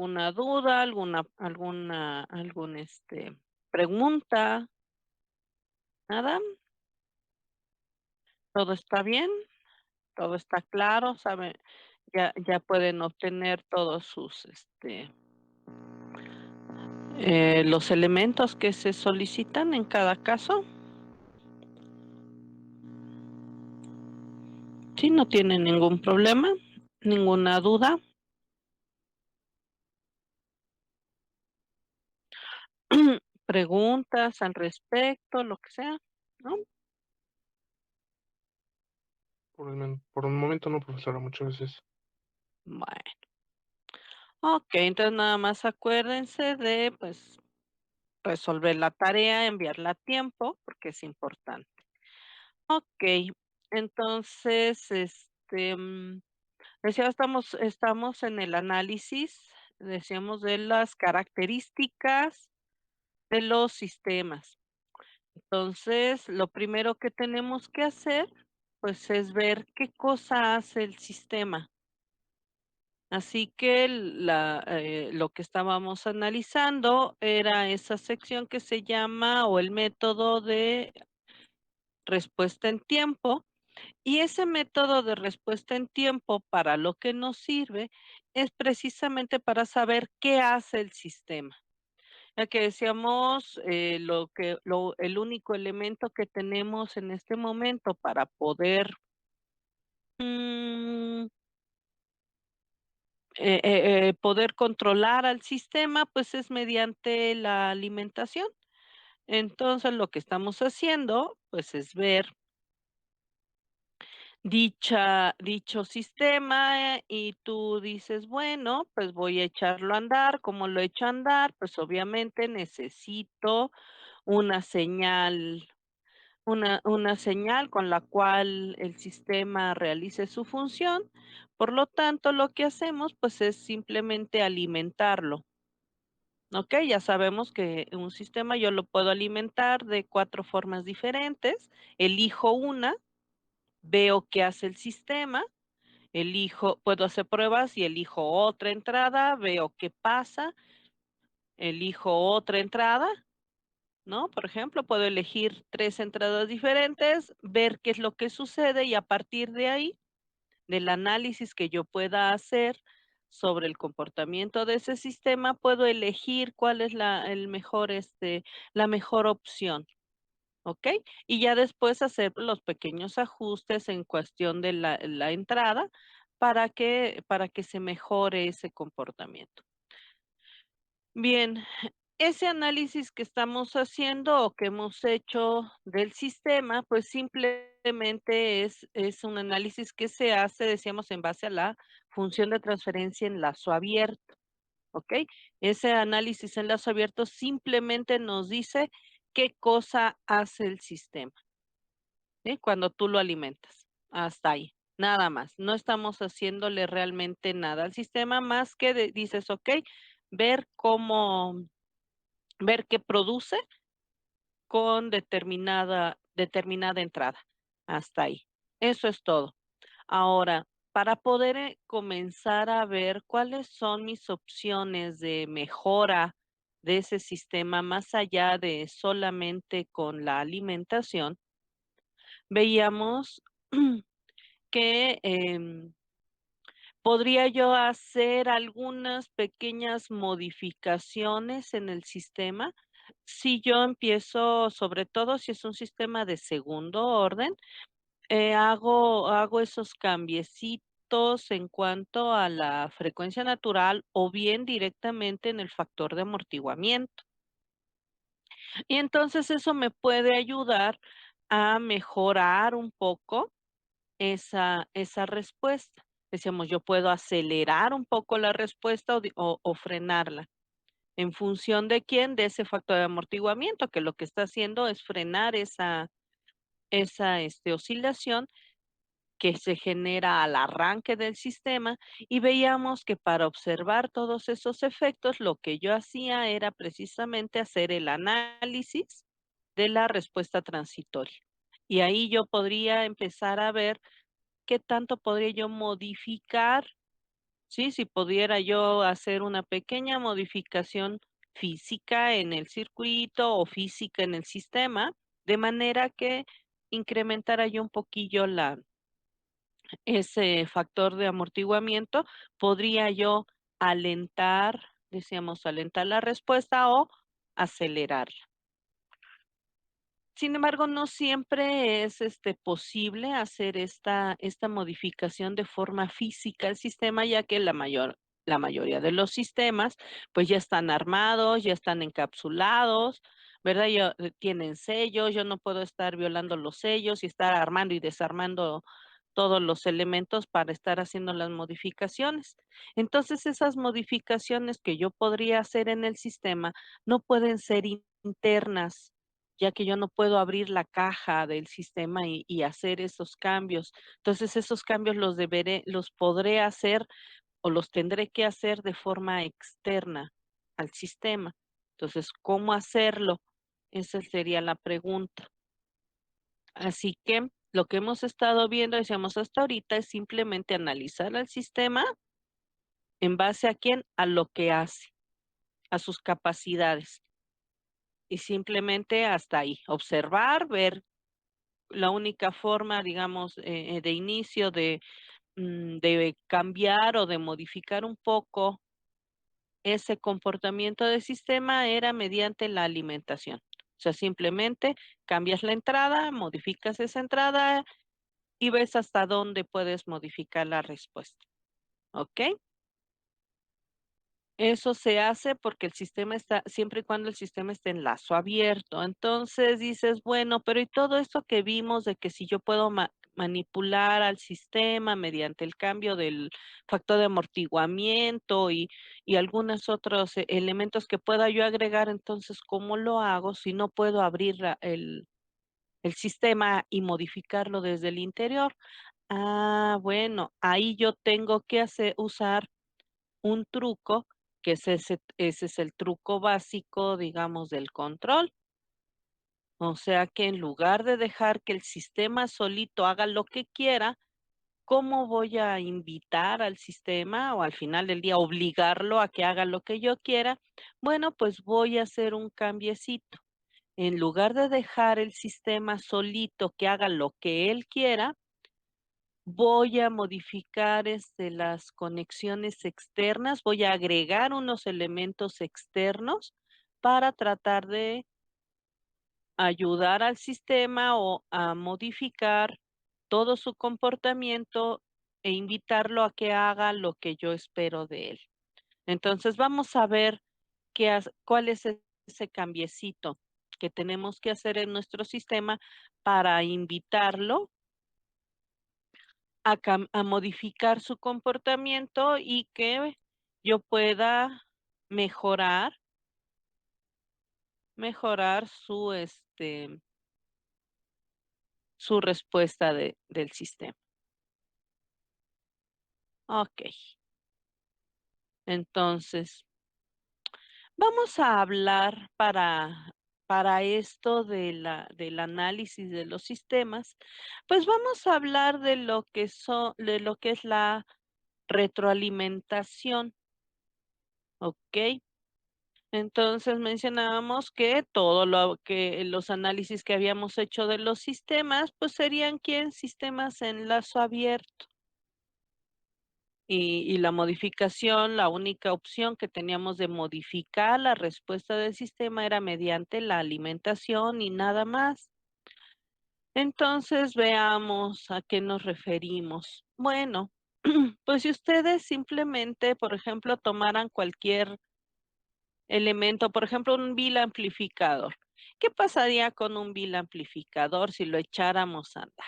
alguna duda, pregunta? ¿Nada? ¿Todo está bien? ¿Todo está claro? Ya pueden obtener todos los elementos que se solicitan en cada caso. Sí, no tienen ningún problema, ninguna duda. Preguntas al respecto, lo que sea, ¿no? Por el momento no, profesora, muchas gracias. Bueno, okey, entonces nada más acuérdense de, pues, resolver la tarea, enviarla a tiempo, porque es importante. Okey, entonces, decía, estamos en el análisis, decíamos, de las características de los sistemas. Entonces, lo primero que tenemos que hacer, pues, es ver qué cosa hace el sistema. Así que lo que estábamos analizando era esa sección que se llama, o el método de respuesta en tiempo, y ese método de respuesta en tiempo, para lo que nos sirve, es precisamente para saber qué hace el sistema. Ya que decíamos, el único elemento que tenemos en este momento para poder, mm, poder controlar al sistema, pues, es mediante la alimentación. Entonces, lo que estamos haciendo, pues, es ver dicho sistema, y tú dices: "Bueno, pues, voy a echarlo a andar". ¿Cómo lo echo a andar? Pues, obviamente necesito una señal una señal con la cual el sistema realice su función. Por lo tanto, lo que hacemos, pues, es simplemente alimentarlo, ¿ok? Ya sabemos que un sistema yo lo puedo alimentar de 4 formas diferentes. Elijo una, veo qué hace el sistema, puedo hacer pruebas y elijo otra entrada, veo qué pasa, elijo otra entrada, ¿no? Por ejemplo, puedo elegir 3 entradas diferentes, ver qué es lo que sucede, y a partir de ahí, del análisis que yo pueda hacer sobre el comportamiento de ese sistema, puedo elegir cuál es la mejor opción, ¿ok? Y ya después hacer los pequeños ajustes en cuestión de la entrada para que se mejore ese comportamiento. Bien, ese análisis que estamos haciendo o que hemos hecho del sistema, pues simplemente es un análisis que se hace, decíamos, en base a la función de transferencia en lazo abierto, ¿ok? Ese análisis en lazo abierto simplemente nos dice qué cosa hace el sistema, ¿sí? Cuando tú lo alimentas, hasta ahí, nada más. No estamos haciéndole realmente nada al sistema más que dices, ok, ver ver qué produce con determinada entrada. Hasta ahí. Eso es todo. Ahora, para poder, comenzar a ver cuáles son mis opciones de mejora de ese sistema, más allá de solamente con la alimentación, veíamos que, podría yo hacer algunas pequeñas modificaciones en el sistema. Si yo empiezo, sobre todo si es un sistema de segundo orden, hago esos cambiecitos en cuanto a la frecuencia natural, o bien directamente en el factor de amortiguamiento. Y entonces eso me puede ayudar a mejorar un poco esa respuesta. Decíamos, yo puedo acelerar un poco la respuesta o frenarla. ¿En función de quién? De ese factor de amortiguamiento, que lo que está haciendo es frenar esa oscilación que se genera al arranque del sistema. Y veíamos que para observar todos esos efectos, lo que yo hacía era precisamente hacer el análisis de la respuesta transitoria. Y ahí yo podría empezar a ver qué tanto podría yo modificar ¿sí? Si pudiera yo hacer una pequeña modificación física en el circuito o física en el sistema, de manera que incrementara yo un poquillo ese factor de amortiguamiento, podría yo alentar, decíamos, alentar la respuesta o acelerarla. Sin embargo, no siempre es, posible hacer esta modificación de forma física al sistema, ya que la mayoría de los sistemas, pues, ya están armados, ya están encapsulados, ¿verdad? Ya, tienen sellos, yo no puedo estar violando los sellos y estar armando y desarmando todos los elementos para estar haciendo las modificaciones. Entonces, esas modificaciones que yo podría hacer en el sistema no pueden ser internas, ya que yo no puedo abrir la caja del sistema y hacer esos cambios. Entonces, esos cambios los podré hacer o los tendré que hacer de forma externa al sistema. Entonces, ¿cómo hacerlo? Esa sería la pregunta. Así que lo que hemos estado viendo, decíamos hasta ahorita, es simplemente analizar al sistema en base a quién, a lo que hace, a sus capacidades. Y simplemente hasta ahí, observar, ver la única forma, digamos, de inicio de cambiar o de modificar un poco ese comportamiento del sistema era mediante la alimentación. O sea, simplemente cambias la entrada, modificas esa entrada y ves hasta dónde puedes modificar la respuesta. ¿Ok? Eso se hace porque el sistema está, siempre y cuando el sistema esté en lazo abierto. Entonces dices, bueno, pero y todo esto que vimos de que si yo puedo manipular al sistema mediante el cambio del factor de amortiguamiento y algunos otros elementos que pueda yo agregar, entonces, ¿cómo lo hago si no puedo abrir el sistema y modificarlo desde el interior? Ah, bueno, ahí yo tengo que usar un truco, que ese es el truco básico, digamos, del control. O sea que en lugar de dejar que el sistema solito haga lo que quiera, ¿cómo voy a invitar al sistema o al final del día obligarlo a que haga lo que yo quiera? Bueno, pues voy a hacer un cambiecito. En lugar de dejar el sistema solito que haga lo que él quiera, voy a modificar, las conexiones externas, voy a agregar unos elementos externos para tratar de ayudar al sistema o a modificar todo su comportamiento e invitarlo a que haga lo que yo espero de él. Entonces, vamos a ver cuál es ese cambiecito que tenemos que hacer en nuestro sistema para invitarlo a modificar su comportamiento y que yo pueda mejorar mejorar su respuesta del sistema. Okey. Entonces, vamos a hablar para esto del análisis de los sistemas, pues vamos a hablar de lo que es la retroalimentación, ¿okey? Entonces mencionábamos que todo lo que los análisis que habíamos hecho de los sistemas, pues serían ¿quién? Sistemas en lazo abierto. Y la modificación, la única opción que teníamos de modificar la respuesta del sistema era mediante la alimentación y nada más. Entonces veamos a qué nos referimos. Bueno, pues si ustedes simplemente, por ejemplo, tomaran cualquier elemento, por ejemplo, un vil amplificador. ¿Qué pasaría con un vil amplificador si lo echáramos a andar?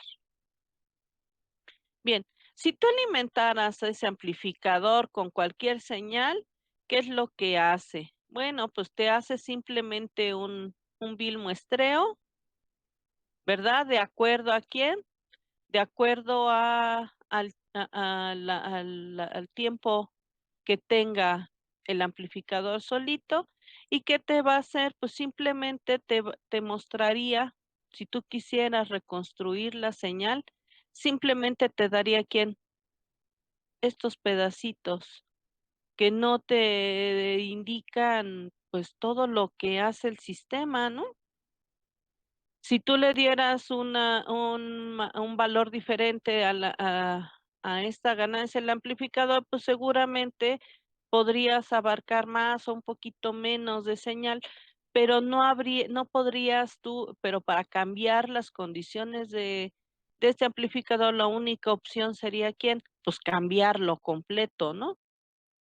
Bien, si tú alimentaras a ese amplificador con cualquier señal, ¿qué es lo que hace? Bueno, pues te hace simplemente un vil muestreo, ¿verdad? ¿De acuerdo a quién? De acuerdo al tiempo que tenga el amplificador solito. ¿Y qué te va a hacer? Pues simplemente te mostraría, si tú quisieras reconstruir la señal, simplemente te daría quién, estos pedacitos que no te indican, pues, todo lo que hace el sistema, ¿no? Si tú le dieras un valor diferente a esta ganancia del amplificador, pues, seguramente podrías abarcar más o un poquito menos de señal, pero no podrías tú pero para cambiar las condiciones de este amplificador, la única opción sería, ¿quién? Pues, cambiarlo completo, ¿no?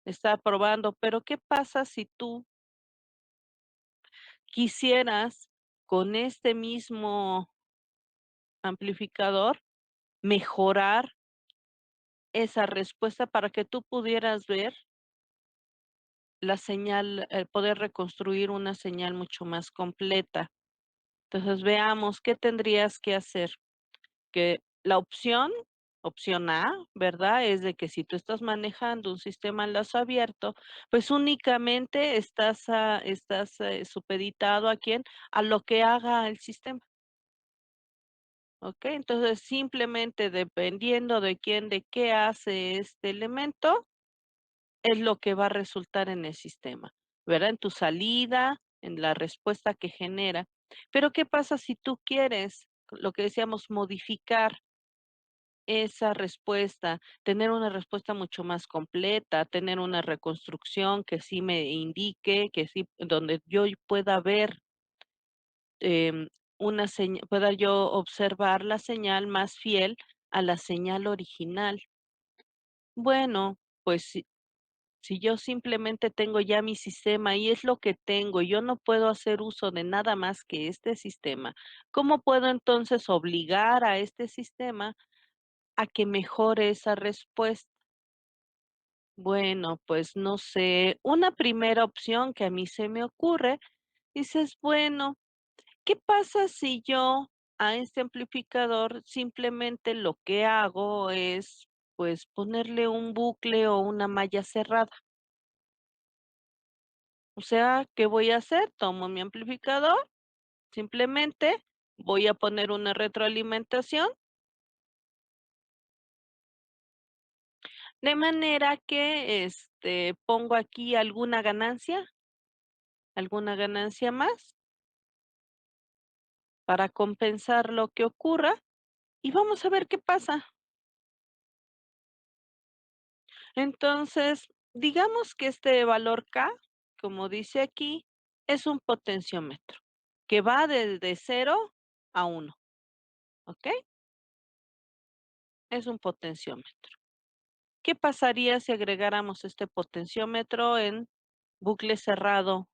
Estar probando, pero, ¿qué pasa si tú quisieras con este mismo amplificador mejorar esa respuesta para que tú pudieras ver la señal, poder reconstruir una señal mucho más completa? Entonces, veamos qué tendrías que hacer, que la opción A, ¿verdad? Es de que si tú estás manejando un sistema a lazo abierto, pues únicamente supeditado, ¿a quién? A lo que haga el sistema. ¿Ok? Entonces, simplemente dependiendo de quién, de qué hace este elemento, es lo que va a resultar en el sistema, ¿verdad? En tu salida, en la respuesta que genera. Pero, ¿qué pasa si tú quieres, lo que decíamos, modificar esa respuesta, tener una respuesta mucho más completa, tener una reconstrucción que sí me indique, que sí, donde yo pueda ver pueda yo observar la señal más fiel a la señal original? Bueno, pues si yo simplemente tengo ya mi sistema y es lo que tengo, y yo no puedo hacer uso de nada más que este sistema, ¿cómo puedo entonces obligar a este sistema a que mejore esa respuesta? Bueno, pues no sé, una primera opción que a mí se me ocurre, dices, bueno, ¿qué pasa si yo a este amplificador simplemente lo que hago es, pues, ponerle un bucle o una malla cerrada? O sea, ¿qué voy a hacer? Tomo mi amplificador, simplemente voy a poner una retroalimentación, de manera que, pongo aquí alguna ganancia más para compensar lo que ocurra, y vamos a ver qué pasa. Entonces, digamos que este valor K, como dice aquí, es un potenciómetro que va desde 0 a 1, ¿ok? Es un potenciómetro. ¿Qué pasaría si agregáramos este potenciómetro en bucle cerrado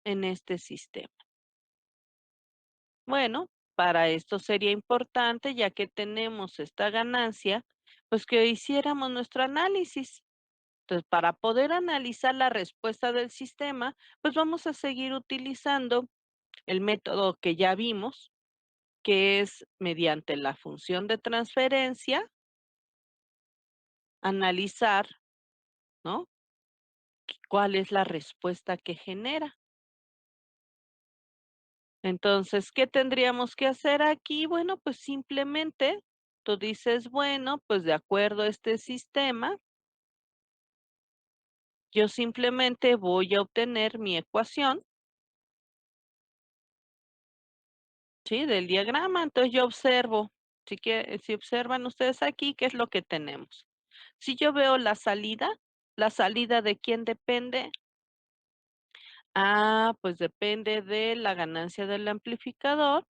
en este sistema? Bueno, para esto sería importante, ya que tenemos esta ganancia, pues que hiciéramos nuestro análisis. Entonces, para poder analizar la respuesta del sistema, pues vamos a seguir utilizando el método que ya vimos, que es mediante la función de transferencia, analizar, ¿no? ¿Cuál es la respuesta que genera? Entonces, ¿qué tendríamos que hacer aquí? Bueno, pues simplemente tú dices, bueno, pues de acuerdo a este sistema, yo simplemente voy a obtener mi ecuación, ¿sí? Del diagrama. Entonces yo observo, si observan ustedes aquí, ¿qué es lo que tenemos? Si yo veo ¿la salida de quién depende? Ah, pues depende de la ganancia del amplificador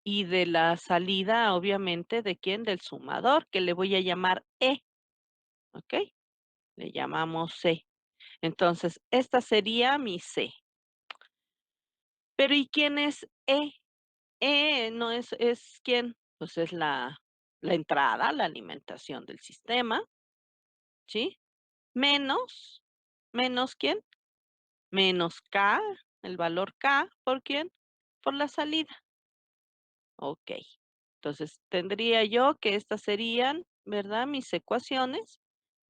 y de la salida, obviamente, ¿de quién? Del sumador, que le voy a llamar E, ¿ok? Le llamamos C. Entonces, esta sería mi C. Pero ¿y quién es E? E no es ¿quién? Pues es la entrada, la alimentación del sistema, ¿sí? Menos, ¿menos quién? Menos K, el valor K, ¿por quién? Por la salida. Okey. Entonces, tendría yo que estas serían, ¿verdad?, mis ecuaciones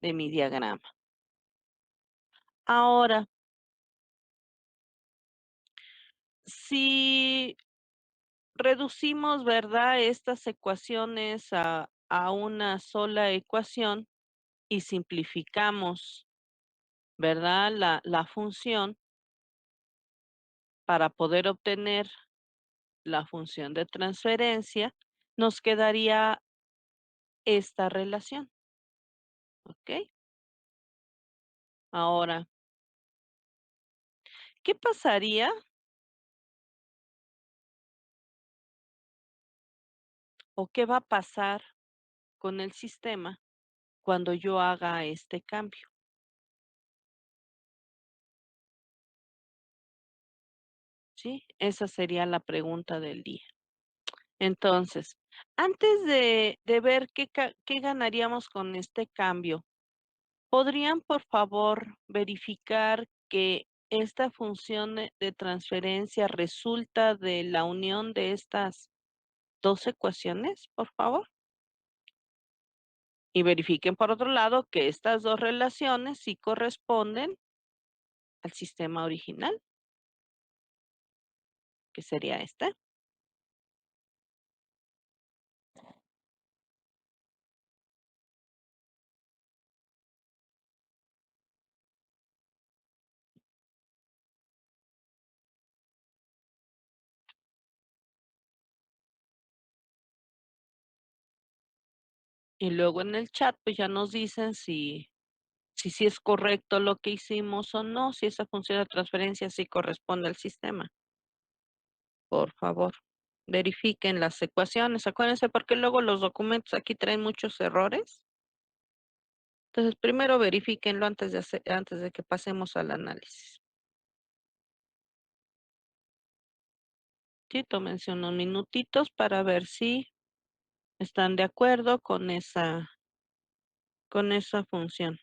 de mi diagrama. Ahora, si reducimos, ¿verdad?, estas ecuaciones a una sola ecuación, y simplificamos, ¿verdad? La función para poder obtener la función de transferencia, nos quedaría esta relación, ¿ok? Ahora, ¿qué pasaría o qué va a pasar con el sistema cuando yo haga este cambio? ¿Sí? Esa sería la pregunta del día. Entonces, antes de ver qué ganaríamos con este cambio, ¿podrían, por favor, verificar que esta función de transferencia resulta de la unión de estas 2 ecuaciones, por favor? Y verifiquen, por otro lado, que estas 2 relaciones sí corresponden al sistema original, que sería este. Y luego en el chat, pues ya nos dicen si sí es correcto lo que hicimos o no, si esa función de transferencia sí corresponde al sistema. Por favor, verifiquen las ecuaciones. Acuérdense porque luego los documentos aquí traen muchos errores. Entonces, primero verifíquenlo antes de que pasemos al análisis. Sí, tómense unos minutitos para ver si están de acuerdo con esa función.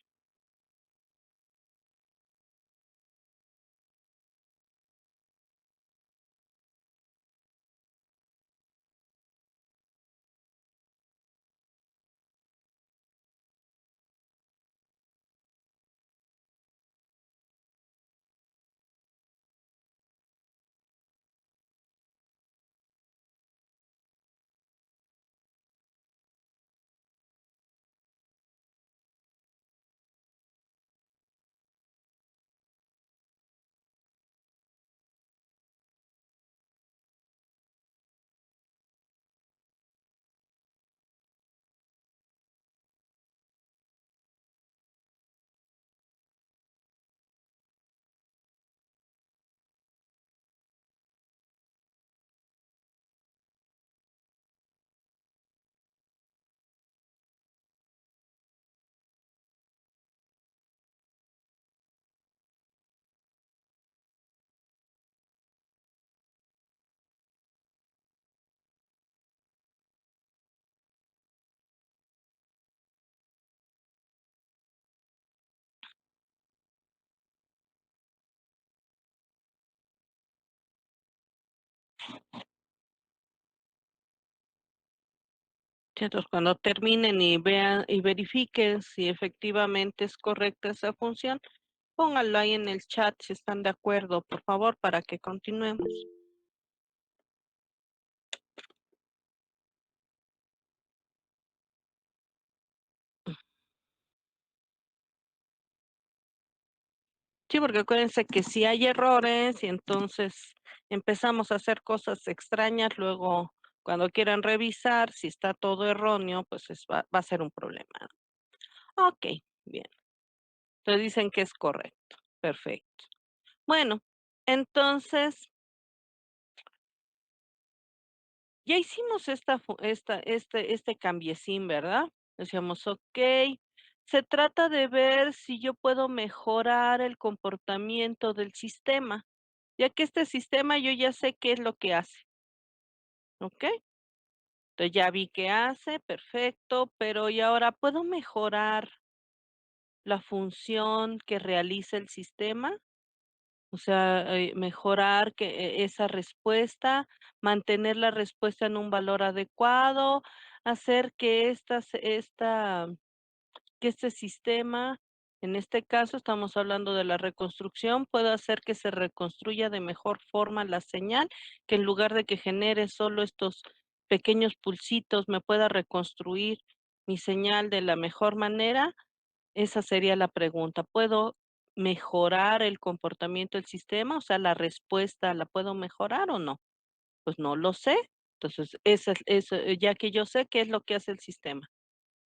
Sí, entonces, cuando terminen y vean y verifiquen si efectivamente es correcta esa función, pónganlo ahí en el chat si están de acuerdo, por favor, para que continuemos. Sí, porque acuérdense que si hay errores y entonces empezamos a hacer cosas extrañas, luego cuando quieran revisar si está todo erróneo, pues va a ser un problema. Ok, bien. Entonces dicen que es correcto. Perfecto. Bueno, entonces ya hicimos este cambiecín, ¿verdad? Decíamos, ok, se trata de ver si yo puedo mejorar el comportamiento del sistema, ya que este sistema yo ya sé qué es lo que hace, ¿ok? Entonces ya vi qué hace, perfecto, pero ¿y ahora puedo mejorar la función que realiza el sistema? O sea, mejorar esa respuesta, mantener la respuesta en un valor adecuado, hacer que que este sistema, en este caso estamos hablando de la reconstrucción, pueda hacer que se reconstruya de mejor forma la señal, que en lugar de que genere solo estos pequeños pulsitos, me pueda reconstruir mi señal de la mejor manera. Esa sería la pregunta, ¿puedo mejorar el comportamiento del sistema? O sea, la respuesta, ¿la puedo mejorar o no? Pues no lo sé. Entonces, esa es eso, ya que yo sé qué es lo que hace el sistema.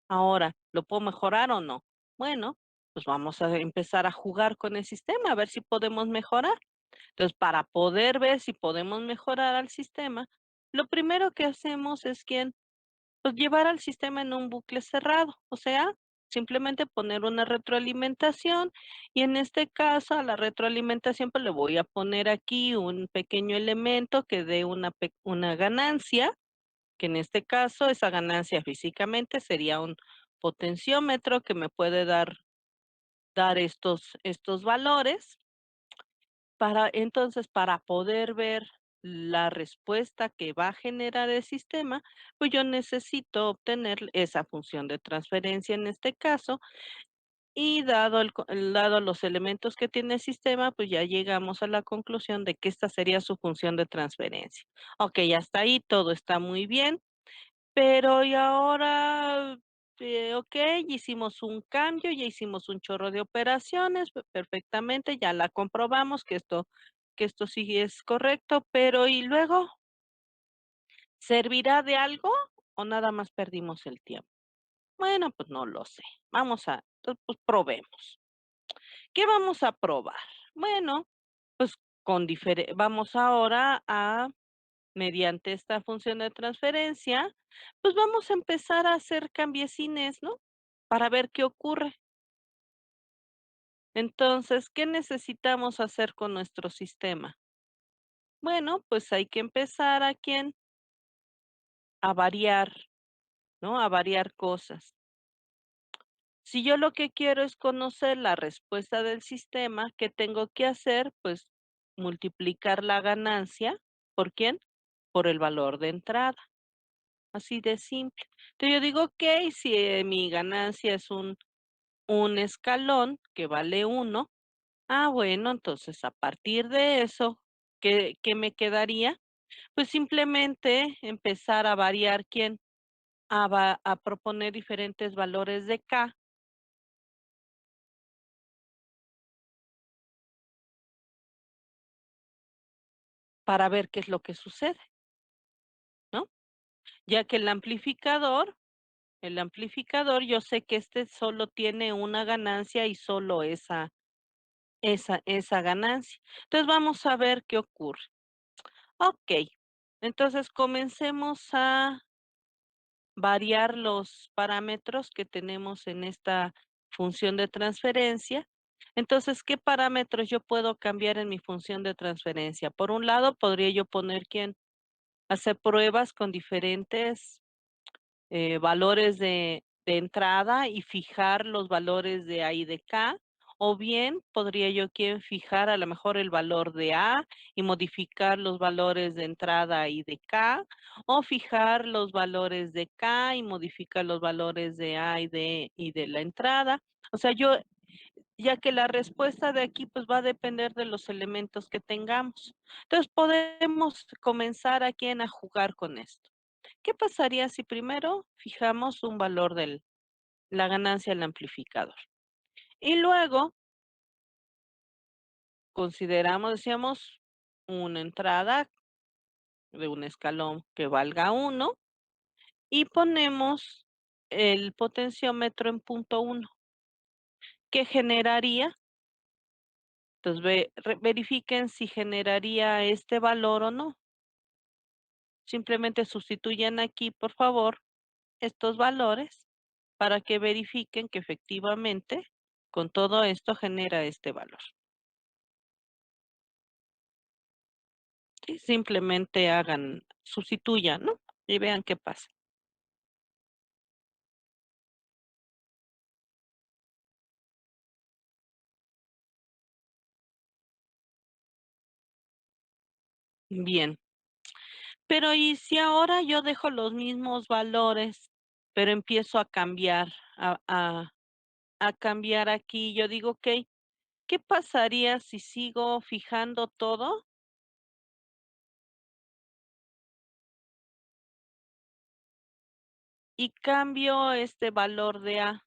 Ahora, ¿lo puedo mejorar o no? Bueno, pues vamos a empezar a jugar con el sistema, a ver si podemos mejorar. Entonces, para poder ver si podemos mejorar al sistema, lo primero que hacemos es que pues llevar al sistema en un bucle cerrado, o sea, simplemente poner una retroalimentación y en este caso a la retroalimentación pues le voy a poner aquí un pequeño elemento que dé una ganancia, que en este caso esa ganancia físicamente sería un potenciómetro que me puede dar estos valores para entonces, para poder ver la respuesta que va a generar el sistema, pues yo necesito obtener esa función de transferencia en este caso, y dado los elementos que tiene el sistema, pues ya llegamos a la conclusión de que esta sería su función de transferencia. Okey, hasta ahí todo está muy bien. Pero y ahora, okey, hicimos un cambio, ya hicimos un chorro de operaciones, perfectamente, ya la comprobamos que esto sí es correcto, pero ¿y luego? ¿Servirá de algo o nada más perdimos el tiempo? Bueno, pues no lo sé. Entonces, pues probemos. ¿Qué vamos a probar? Bueno, pues vamos ahora a mediante esta función de transferencia, pues vamos a empezar a hacer cambiecines, ¿no? Para ver qué ocurre. Entonces, ¿qué necesitamos hacer con nuestro sistema? Bueno, pues hay que empezar a variar, ¿no? A variar cosas. Si yo lo que quiero es conocer la respuesta del sistema, ¿qué tengo que hacer? Pues multiplicar la ganancia, ¿por quién? Por el valor de entrada. Así de simple. Entonces yo digo, okey, si, mi ganancia es un escalón que vale 1, bueno, entonces a partir de eso, ¿qué me quedaría? Pues simplemente empezar a variar, ¿quién? A proponer diferentes valores de K para ver qué es lo que sucede, ¿no? Ya que el amplificador, yo sé que este solo tiene una ganancia y solo esa ganancia. Entonces, vamos a ver qué ocurre. Okey, entonces comencemos a variar los parámetros que tenemos en esta función de transferencia. Entonces, ¿qué parámetros yo puedo cambiar en mi función de transferencia? Por un lado, podría yo poner, ¿quién? Hacer pruebas con diferentes valores de entrada y fijar los valores de A y de K, o bien podría yo aquí fijar a lo mejor el valor de A y modificar los valores de entrada y de K, o fijar los valores de K y modificar los valores de A y de la entrada. O sea, ya que la respuesta de aquí, pues, va a depender de los elementos que tengamos. Entonces, podemos comenzar aquí a jugar con esto. ¿Qué pasaría si primero fijamos un valor de la ganancia del amplificador? Y luego decíamos, una entrada de un escalón que valga 1 y ponemos el potenciómetro en punto 1. ¿Qué generaría? Entonces, verifiquen si generaría este valor o no. Simplemente sustituyan aquí, por favor, estos valores para que verifiquen que efectivamente con todo esto genera este valor. Sí, simplemente sustituyan, ¿no? Y vean qué pasa. Bien, pero ¿y si ahora yo dejo los mismos valores, pero empiezo a cambiar, a cambiar aquí? Yo digo, okey, ¿qué pasaría si sigo fijando todo y cambio este valor de A?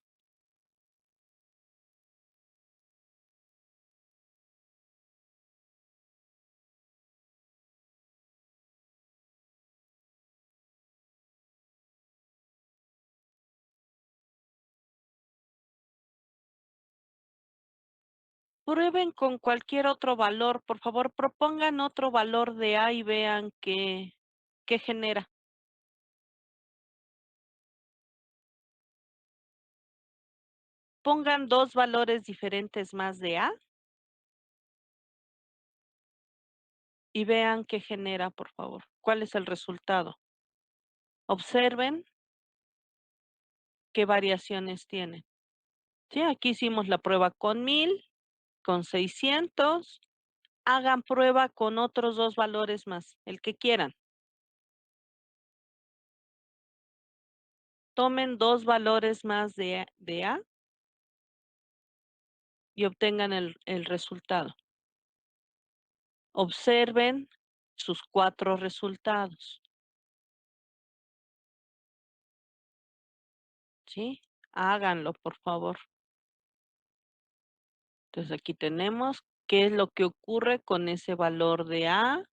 Prueben con cualquier otro valor, por favor, propongan otro valor de A y vean qué genera. Pongan 2 valores diferentes más de A y vean qué genera, por favor. ¿Cuál es el resultado? Observen qué variaciones tienen. Sí, aquí hicimos la prueba con 1000, con 600. Hagan prueba con otros 2 valores más, el que quieran. Tomen 2 valores más de A y obtengan el resultado. Observen sus 4 resultados, ¿sí? Háganlo, por favor. Entonces, aquí tenemos qué es lo que ocurre con ese valor de A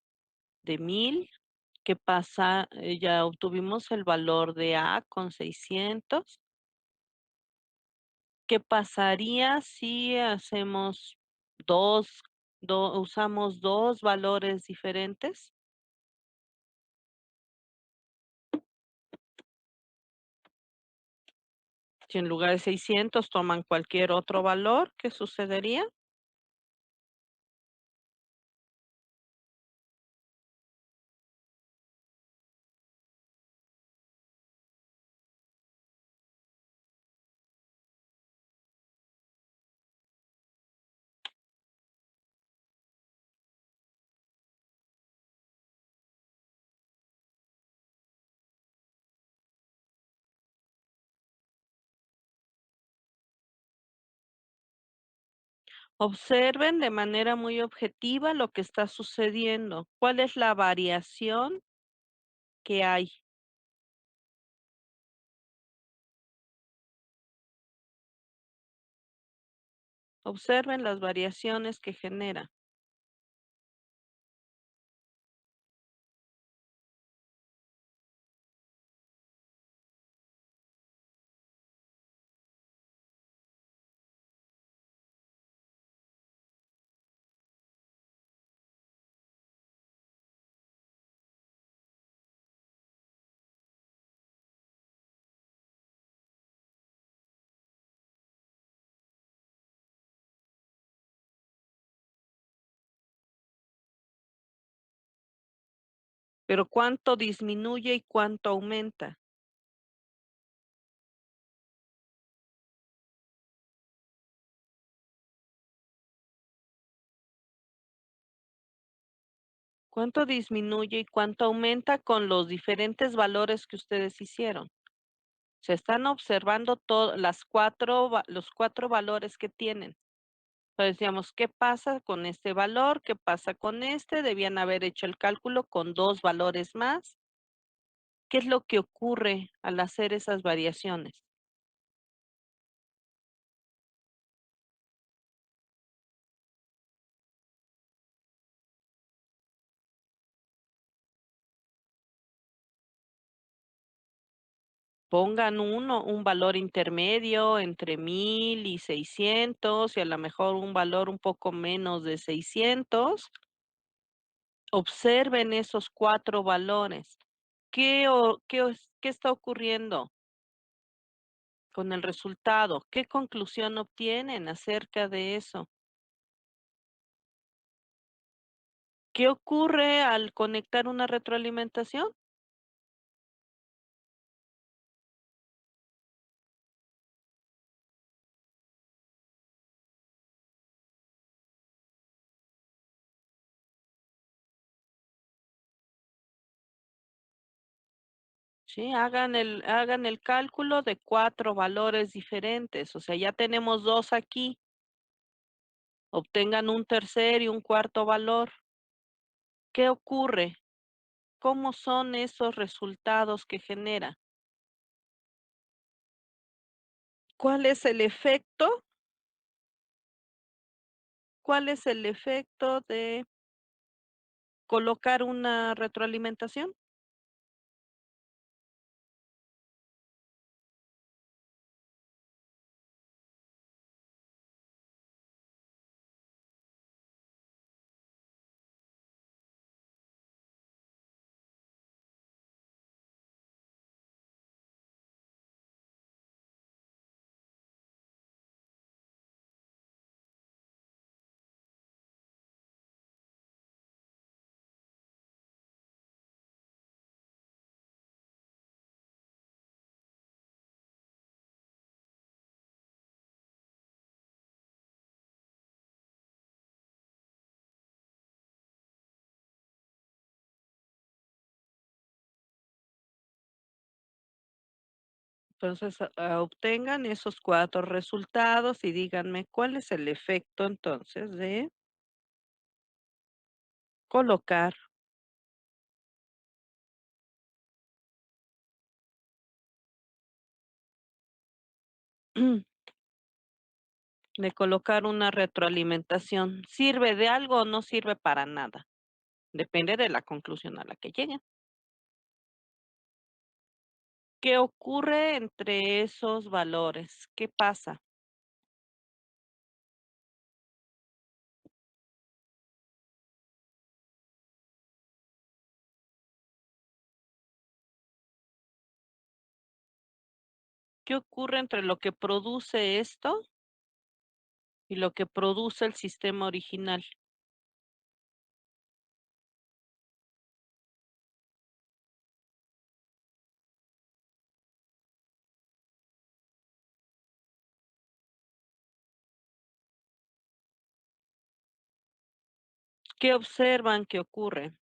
de 1000. ¿Qué pasa? Ya obtuvimos el valor de A con 600. ¿Qué pasaría si hacemos 2, usamos 2 valores diferentes? Si en lugar de 600 toman cualquier otro valor, ¿qué sucedería? Observen de manera muy objetiva lo que está sucediendo. ¿Cuál es la variación que hay? Observen las variaciones que genera. Pero ¿cuánto disminuye y cuánto aumenta? ¿Cuánto disminuye y cuánto aumenta con los diferentes valores que ustedes hicieron? Se están observando los 4 valores que tienen. Entonces, decíamos, ¿qué pasa con este valor? ¿Qué pasa con este? Debían haber hecho el cálculo con 2 valores más. ¿Qué es lo que ocurre al hacer esas variaciones? Pongan un valor intermedio entre 1000 y 600 y a lo mejor un valor un poco menos de 600. Observen esos 4 valores. ¿Qué está ocurriendo con el resultado? ¿Qué conclusión obtienen acerca de eso? ¿Qué ocurre al conectar una retroalimentación? Sí, hagan el cálculo de 4 valores diferentes, o sea, ya tenemos 2 aquí, obtengan un tercer y un cuarto valor. ¿Qué ocurre? ¿Cómo son esos resultados que genera? ¿Cuál es el efecto? ¿Cuál es el efecto de colocar una retroalimentación? Entonces, obtengan esos 4 resultados y díganme cuál es el efecto entonces de colocar de colocar una retroalimentación. ¿Sirve de algo o no sirve para nada? Depende de la conclusión a la que lleguen. ¿Qué ocurre entre esos valores? ¿Qué pasa? ¿Qué ocurre entre lo que produce esto y lo que produce el sistema original? ¿Qué observan que ocurre?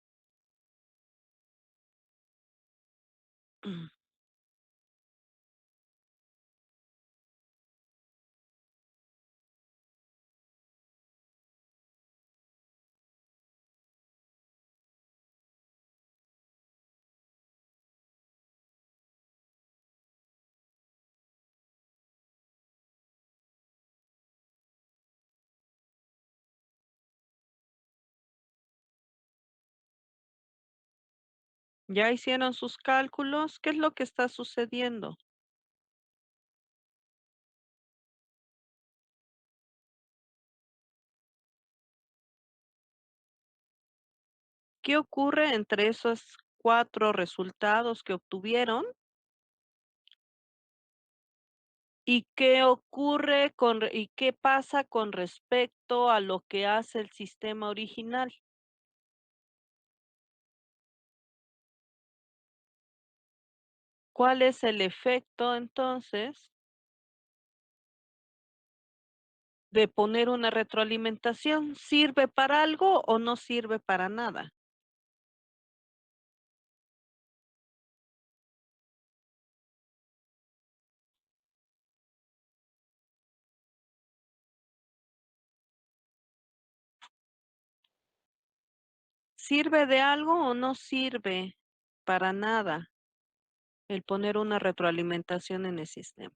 ¿Ya hicieron sus cálculos? ¿Qué es lo que está sucediendo? ¿Qué ocurre entre esos 4 resultados que obtuvieron? ¿Y qué ocurre y qué pasa con respecto a lo que hace el sistema original? ¿Cuál es el efecto entonces de poner una retroalimentación? ¿Sirve para algo o no sirve para nada? ¿Sirve de algo o no sirve para nada el poner una retroalimentación en el sistema?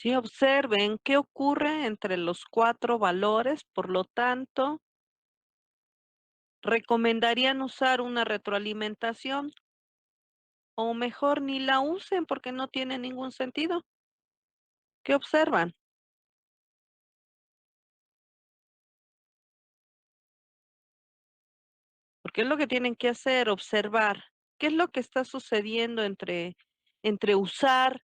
Sí, observen qué ocurre entre los 4 valores, por lo tanto, ¿recomendarían usar una retroalimentación? O mejor ni la usen porque no tiene ningún sentido. ¿Qué observan? Porque es lo que tienen que hacer, observar. ¿Qué es lo que está sucediendo entre usar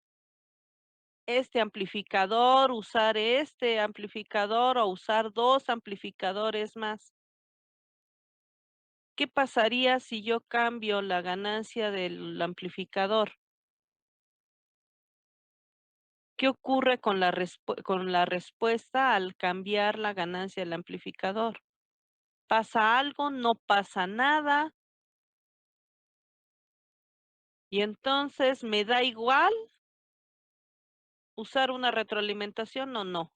usar este amplificador o usar 2 amplificadores más? ¿Qué pasaría si yo cambio la ganancia del amplificador? ¿Qué ocurre con con la respuesta al cambiar la ganancia del amplificador? ¿Pasa algo? ¿No pasa nada? Y entonces, ¿me da igual usar una retroalimentación o no?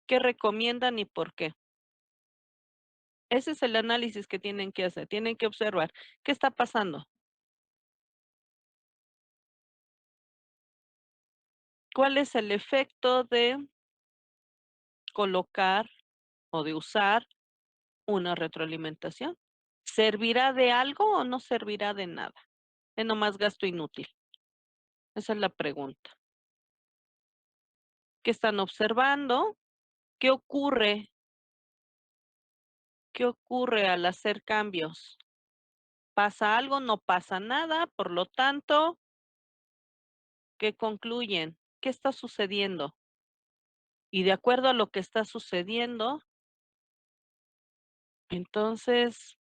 ¿Qué recomiendan y por qué? Ese es el análisis que tienen que hacer, tienen que observar, ¿qué está pasando? ¿Cuál es el efecto de colocar o de usar una retroalimentación? ¿Servirá de algo o no servirá de nada? Es nomás gasto inútil. Esa es la pregunta. ¿Qué están observando? ¿Qué ocurre? ¿Qué ocurre al hacer cambios? ¿Pasa algo? No pasa nada, por lo tanto, ¿Qué concluyen? ¿Qué está sucediendo? Y de acuerdo a lo que está sucediendo, entonces,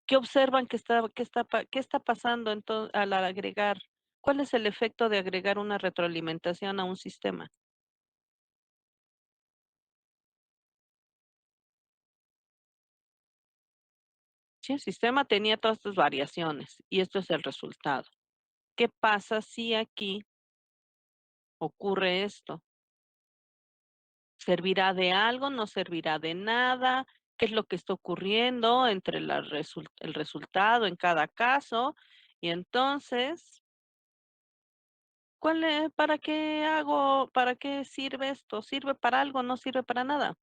¿qué observan qué está pasando al agregar? ¿Cuál es el efecto de agregar una retroalimentación a un sistema? Sí, el sistema tenía todas estas variaciones y esto es el resultado. ¿Qué pasa si aquí ocurre esto? ¿Servirá de algo? ¿No servirá de nada? ¿Qué es lo que está ocurriendo entre el resultado en cada caso? Y entonces, ¿para qué sirve esto? ¿Sirve para algo? ¿No sirve para nada?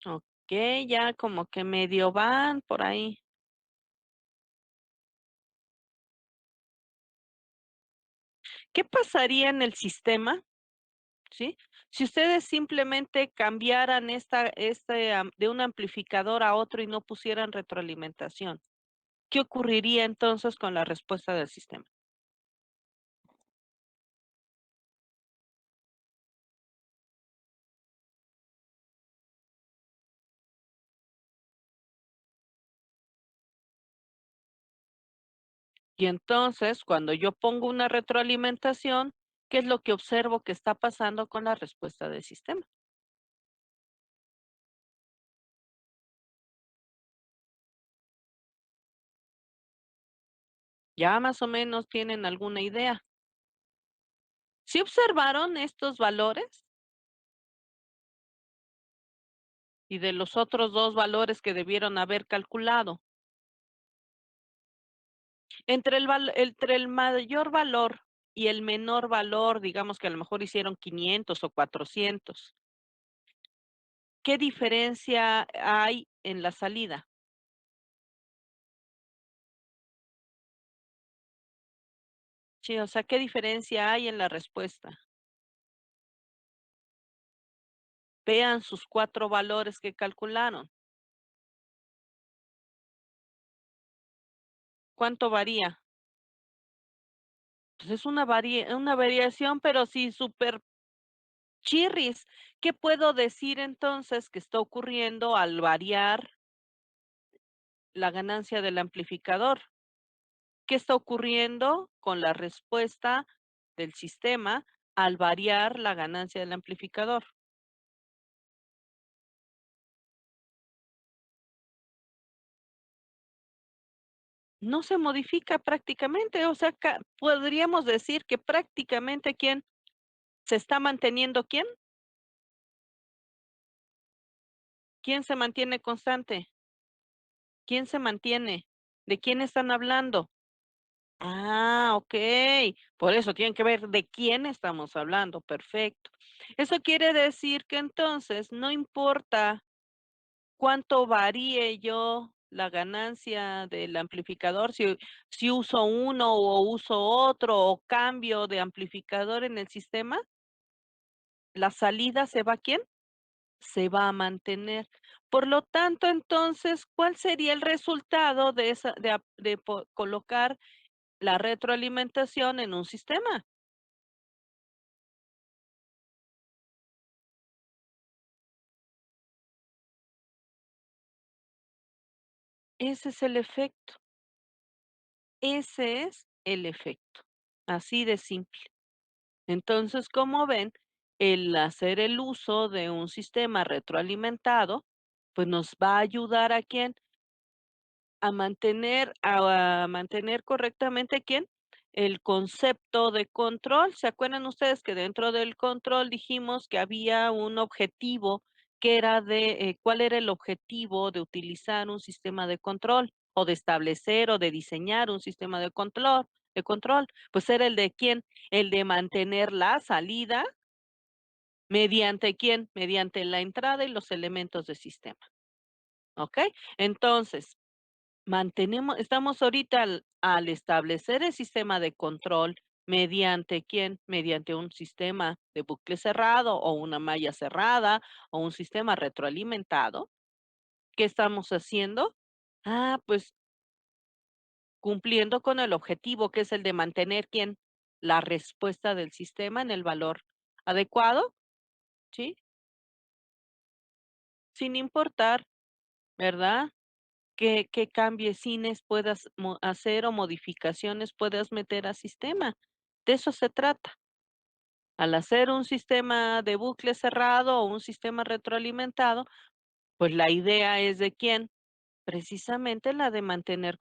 Okey, ya como que medio van por ahí. ¿Qué pasaría en el sistema, sí? Si ustedes simplemente cambiaran de un amplificador a otro y no pusieran retroalimentación, ¿qué ocurriría entonces con la respuesta del sistema? Y entonces, cuando yo pongo una retroalimentación, ¿qué es lo que observo que está pasando con la respuesta del sistema? ¿Ya más o menos tienen alguna idea? ¿Sí observaron estos valores? Y de los otros 2 valores que debieron haber calculado. Entre el mayor valor y el menor valor, digamos que a lo mejor hicieron 500 o 400, ¿qué diferencia hay en la salida? Sí, o sea, ¿qué diferencia hay en la respuesta? Vean sus 4 valores que calcularon. ¿Cuánto varía? Pues es una variación, pero sí súper chirris. ¿Qué puedo decir entonces que está ocurriendo al variar la ganancia del amplificador? ¿Qué está ocurriendo con la respuesta del sistema al variar la ganancia del amplificador? No se modifica prácticamente, o sea, podríamos decir que prácticamente ¿quién se está manteniendo quién? ¿Quién se mantiene constante? ¿Quién se mantiene? ¿De quién están hablando? Ah, okey. Por eso tienen que ver de quién estamos hablando, perfecto. Eso quiere decir que entonces no importa cuánto varíe yo la ganancia del amplificador, si uso uno o uso otro o cambio de amplificador en el sistema, la salida se va, ¿a quién? Se va a mantener. Por lo tanto, entonces, ¿cuál sería el resultado de esa de colocar la retroalimentación en un sistema? Ese es el efecto, ese es el efecto, así de simple. Entonces, como ven, el hacer el uso de un sistema retroalimentado, pues nos va a ayudar a quién, a mantener correctamente quién, el concepto de control. ¿Se acuerdan ustedes que dentro del control dijimos que había un objetivo que era cuál era el objetivo de utilizar un sistema de control? o de establecer o de diseñar un sistema de control, pues era el de quién, el de mantener la salida, ¿mediante quién? Mediante la entrada y los elementos del sistema, ¿ok? Entonces, estamos ahorita al establecer el sistema de control, ¿mediante quién? Mediante un sistema de bucle cerrado, o una malla cerrada, o un sistema retroalimentado. ¿Qué estamos haciendo? Pues cumpliendo con el objetivo, que es el de mantener, ¿quién? La respuesta del sistema en el valor adecuado, ¿sí? Sin importar, ¿verdad? Qué cambiecines puedas hacer o modificaciones puedas meter al sistema. De eso se trata. Al hacer un sistema de bucle cerrado o un sistema retroalimentado, pues la idea es de quién, precisamente la de mantener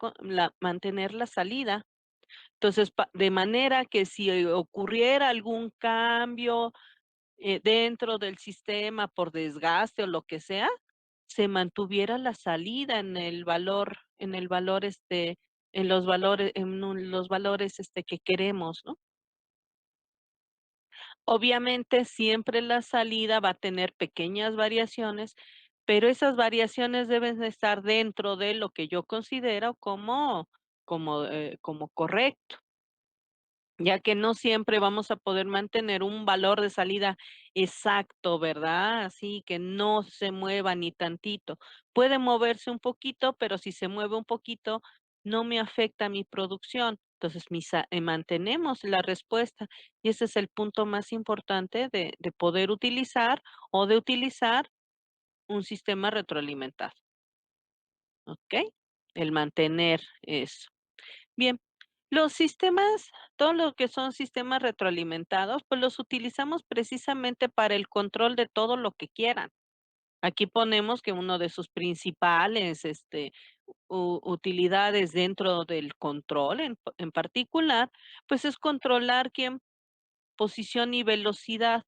la salida. Entonces, de manera que si ocurriera algún cambio dentro del sistema por desgaste o lo que sea, se mantuviera la salida en los valores que queremos, ¿no? Obviamente, siempre la salida va a tener pequeñas variaciones, pero esas variaciones deben de estar dentro de lo que yo considero como correcto. Ya que no siempre vamos a poder mantener un valor de salida exacto, ¿verdad? Así que no se mueva ni tantito. Puede moverse un poquito, pero si se mueve un poquito, no me afecta mi producción. Entonces, mantenemos la respuesta y ese es el punto más importante de poder utilizar o de utilizar un sistema retroalimentado, ¿ok? El mantener eso. Bien, los sistemas, todo lo que son sistemas retroalimentados, pues los utilizamos precisamente para el control de todo lo que quieran. Aquí ponemos que uno de sus principales, utilidades dentro del control en particular, pues es controlar quién posición y velocidad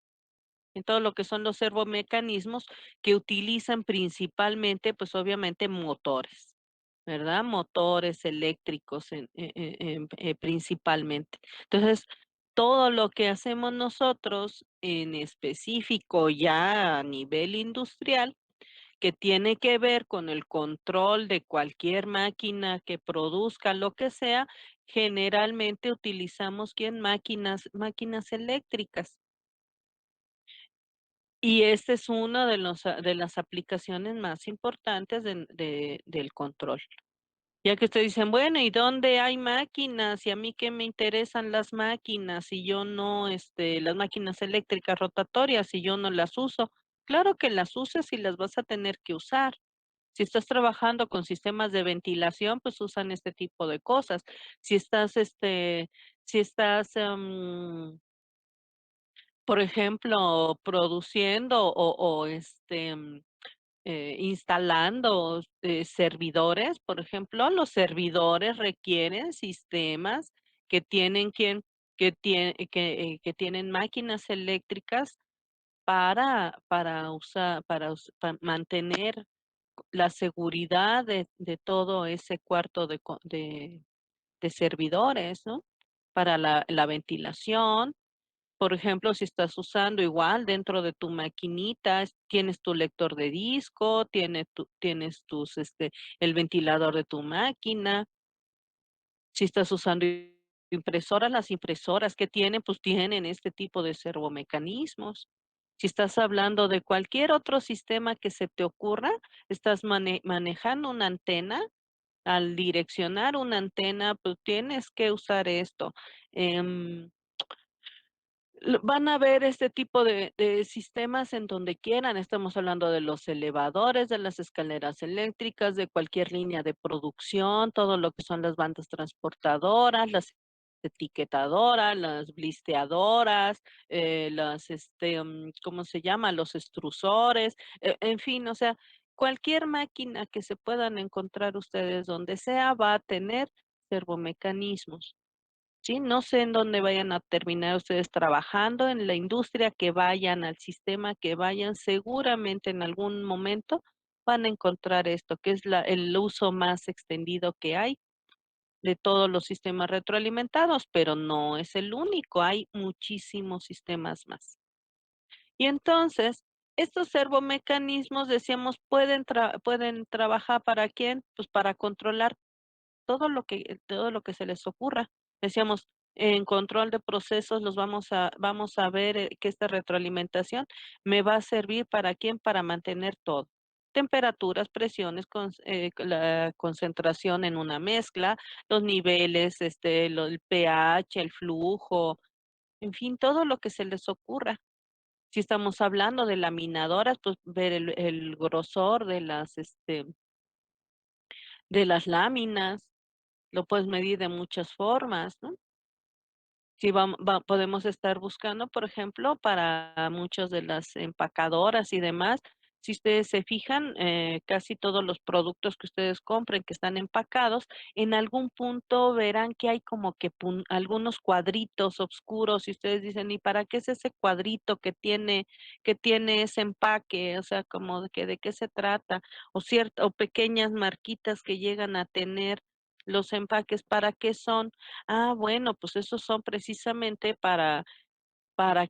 en todo lo que son los servomecanismos que utilizan principalmente, pues obviamente motores. ¿Verdad? Motores eléctricos principalmente. Entonces, todo lo que hacemos nosotros en específico ya a nivel industrial, que tiene que ver con el control de cualquier máquina que produzca lo que sea, generalmente utilizamos ¿quién? Máquinas eléctricas. Y este es uno de las aplicaciones más importantes del control. Ya que ustedes dicen, bueno, ¿y dónde hay máquinas? Y a mí qué me interesan las máquinas, y yo no, las máquinas eléctricas rotatorias, y yo no las uso. Claro que las usas y las vas a tener que usar. Si estás trabajando con sistemas de ventilación, pues usan este tipo de cosas. Si estás, por ejemplo, produciendo instalando servidores, por ejemplo, los servidores requieren sistemas que tienen que tienen máquinas eléctricas para mantener la seguridad de todo ese cuarto de servidores, ¿no? Para la ventilación, por ejemplo, si estás usando igual dentro de tu maquinita, tienes tu lector de disco, tienes el ventilador de tu máquina. Si estás usando impresoras, las impresoras que tienen, pues tienen este tipo de servomecanismos. Si estás hablando de cualquier otro sistema que se te ocurra, estás manejando una antena. Al direccionar una antena, pues tienes que usar esto. Em, Van a ver este tipo de sistemas en donde quieran. Estamos hablando de los elevadores, de las escaleras eléctricas, de cualquier línea de producción, todo lo que son las bandas transportadoras, las etiquetadoras, las blisteadoras, ¿cómo se llama? Los extrusores, en fin, o sea, cualquier máquina que se puedan encontrar ustedes donde sea va a tener servomecanismos. Sí, no sé en dónde vayan a terminar ustedes trabajando, en la industria que vayan, al sistema que vayan, seguramente en algún momento van a encontrar esto, que es el uso más extendido que hay de todos los sistemas retroalimentados, pero no es el único, hay muchísimos sistemas más. Y entonces, estos servomecanismos, decíamos, pueden trabajar, ¿para quién? Pues para controlar todo lo que se les ocurra. Decíamos, en control de procesos los vamos a ver, que esta retroalimentación me va a servir, ¿para quién? Para mantener todo. Temperaturas, presiones, la concentración en una mezcla, los niveles, el pH, el flujo, en fin, todo lo que se les ocurra. Si estamos hablando de laminadoras, pues ver el grosor de las láminas, lo puedes medir de muchas formas, ¿no? Si podemos estar buscando, por ejemplo, para muchas de las empacadoras y demás, si ustedes se fijan, casi todos los productos que ustedes compren que están empacados, en algún punto verán que hay como que algunos cuadritos oscuros y ustedes dicen, ¿y para qué es ese cuadrito que tiene ese empaque? O sea, como de qué se trata, o pequeñas marquitas que llegan a tener los empaques, ¿para qué son? Ah, bueno, pues esos son precisamente para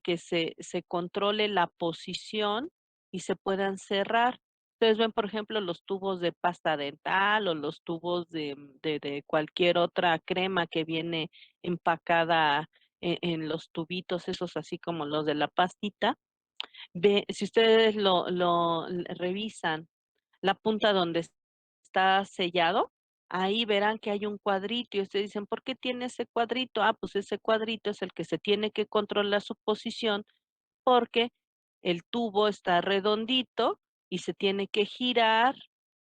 que se controle la posición y se puedan cerrar. Ustedes ven, por ejemplo, los tubos de pasta dental o los tubos de cualquier otra crema que viene empacada en los tubitos, esos así como los de la pastita. Si ustedes lo revisan, la punta donde está sellado, ahí verán que hay un cuadrito y ustedes dicen, ¿por qué tiene ese cuadrito? Ah, pues ese cuadrito es el que se tiene que controlar su posición porque el tubo está redondito y se tiene que girar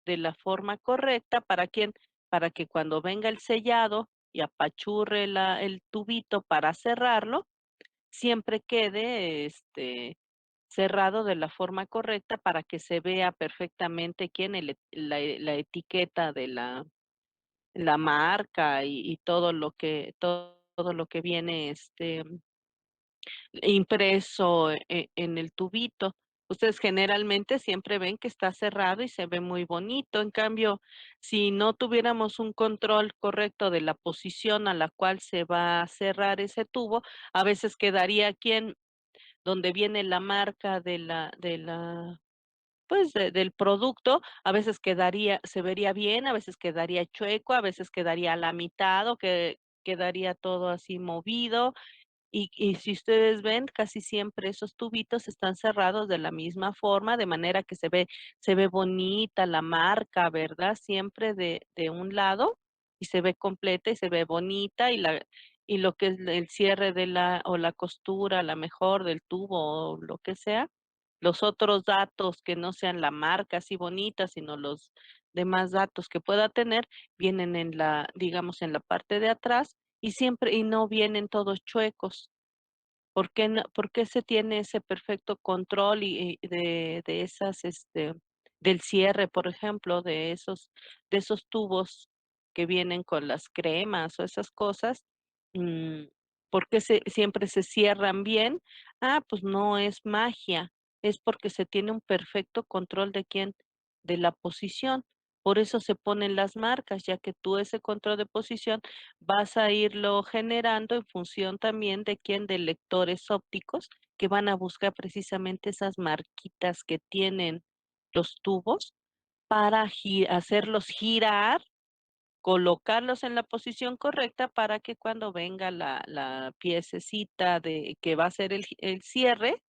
de la forma correcta para que cuando venga el sellado y apachurre el tubito para cerrarlo, siempre quede cerrado de la forma correcta para que se vea perfectamente quién la etiqueta de la marca y todo lo que viene impreso en el tubito. Ustedes generalmente siempre ven que está cerrado y se ve muy bonito. En cambio, si no tuviéramos un control correcto de la posición a la cual se va a cerrar ese tubo, a veces quedaría aquí donde viene la marca pues, del producto, a veces se vería bien, a veces quedaría chueco, a veces quedaría a la mitad o que quedaría todo así movido. Y si ustedes ven, casi siempre esos tubitos están cerrados de la misma forma, de manera que se ve bonita la marca, ¿verdad? Siempre de un lado, y se ve completa y se ve bonita, y lo que es el cierre o la costura, la mejor del tubo o lo que sea, los otros datos que no sean la marca así bonita, sino los demás datos que pueda tener, vienen digamos, en la parte de atrás y no vienen todos chuecos. ¿Por qué se tiene ese perfecto control y de esas, del cierre, por ejemplo, de esos tubos que vienen con las cremas o esas cosas? Mm, ¿Por qué siempre se cierran bien? Ah, pues no es magia, es porque se tiene un perfecto control de la posición. Por eso se ponen las marcas, ya que tú ese control de posición vas a irlo generando en función también de lectores ópticos que van a buscar precisamente esas marquitas que tienen los tubos para hacerlos girar, colocarlos en la posición correcta para que cuando venga la piececita que va a ser el cierre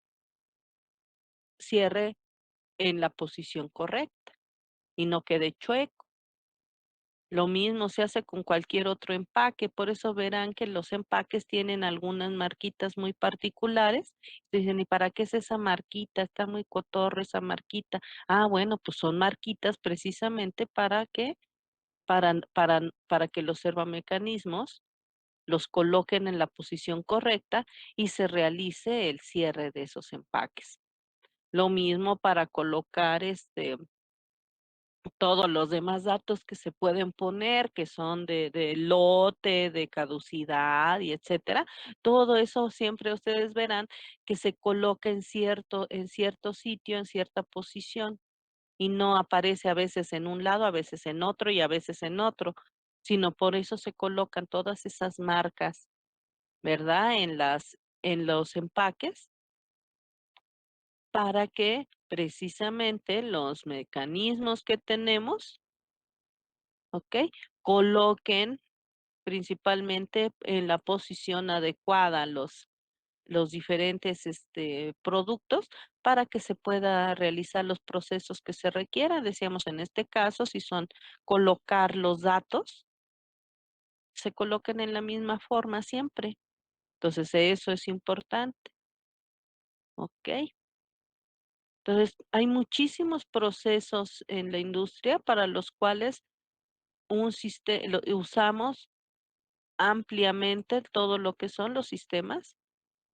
en la posición correcta y no quede chueco. Lo mismo se hace con cualquier otro empaque, por eso verán que los empaques tienen algunas marquitas muy particulares. Dicen, ¿y para qué es esa marquita? Está muy cotorra esa marquita. Ah, bueno, pues son marquitas precisamente para que los servomecanismos los coloquen en la posición correcta y se realice el cierre de esos empaques. Lo mismo para colocar todos los demás datos que se pueden poner, que son de lote, de caducidad y etcétera. Todo eso siempre ustedes verán que se coloca en cierto sitio, en cierta posición. y no aparece a veces en un lado, a veces en otro y a veces en otro, sino por eso se colocan todas esas marcas, ¿verdad? En los empaques para que precisamente los mecanismos que tenemos, ¿ok? Coloquen principalmente en la posición adecuada los diferentes, productos para que se pueda realizar los procesos que se requieran. Decíamos, en este caso, si son colocar los datos, se colocan en la misma forma siempre. Entonces, eso es importante, ¿ok? Entonces, hay muchísimos procesos en la industria para los cuales usamos ampliamente todo lo que son los sistemas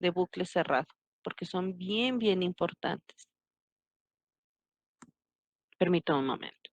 de bucle cerrado, porque son bien, bien importantes. Permítame un momento.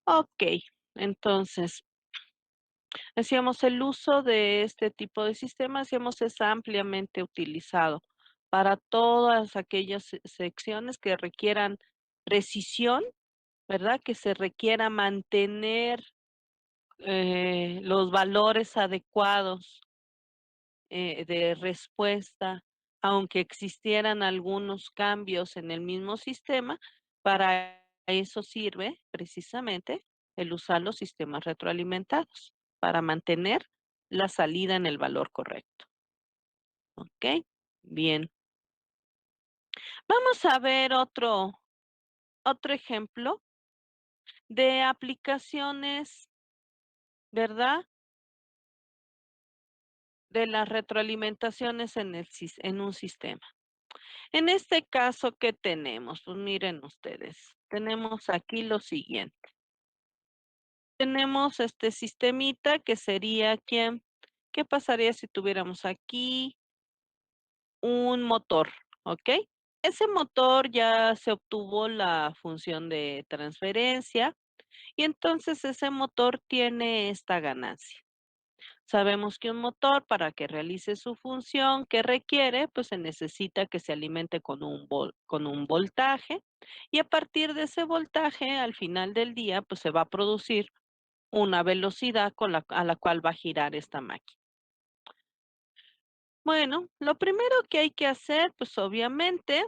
Ok, entonces, decíamos, el uso de este tipo de sistemas, decíamos, es ampliamente utilizado para todas aquellas secciones que requieran precisión, ¿verdad? Que se requiera mantener los valores adecuados de respuesta, aunque existieran algunos cambios en el mismo sistema, para eso sirve precisamente el usar los sistemas retroalimentados, para mantener la salida en el valor correcto. ¿Ok? Bien. Vamos a ver otro ejemplo de aplicaciones, ¿verdad? De las retroalimentaciones en un sistema. En este caso, ¿qué tenemos? Pues miren ustedes, tenemos aquí lo siguiente. Tenemos este sistemita que sería ¿quién? ¿Qué pasaría si tuviéramos aquí un motor? ¿Ok? Ese motor ya se obtuvo la función de transferencia y entonces ese motor tiene esta ganancia. Sabemos que un motor para que realice su función que requiere, pues se necesita que se alimente con un voltaje y a partir de ese voltaje, al final del día, pues se va a producir una velocidad a la cual va a girar esta máquina. Bueno, lo primero que hay que hacer, pues obviamente,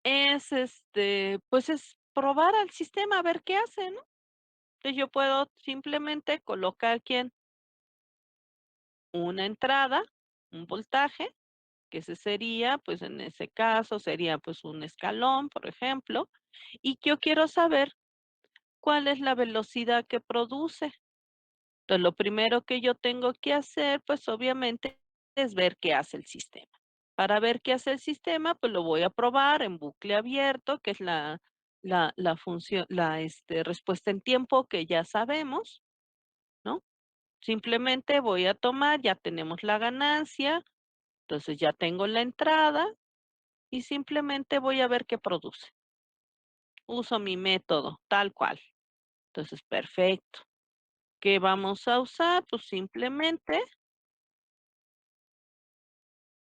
es pues es probar al sistema a ver qué hace, ¿no? Entonces yo puedo simplemente colocar aquí una entrada, un voltaje, que ese sería, pues en ese caso sería pues un escalón, por ejemplo, y yo quiero saber cuál es la velocidad que produce. Entonces, lo primero que yo tengo que hacer, pues obviamente, es ver qué hace el sistema. Para ver qué hace el sistema, pues lo voy a probar en bucle abierto, que es la función, respuesta en tiempo que ya sabemos, ¿no? Simplemente voy a tomar, ya tenemos la ganancia, entonces ya tengo la entrada, y simplemente voy a ver qué produce. Uso mi método tal cual. Entonces, perfecto. ¿Qué vamos a usar? Pues simplemente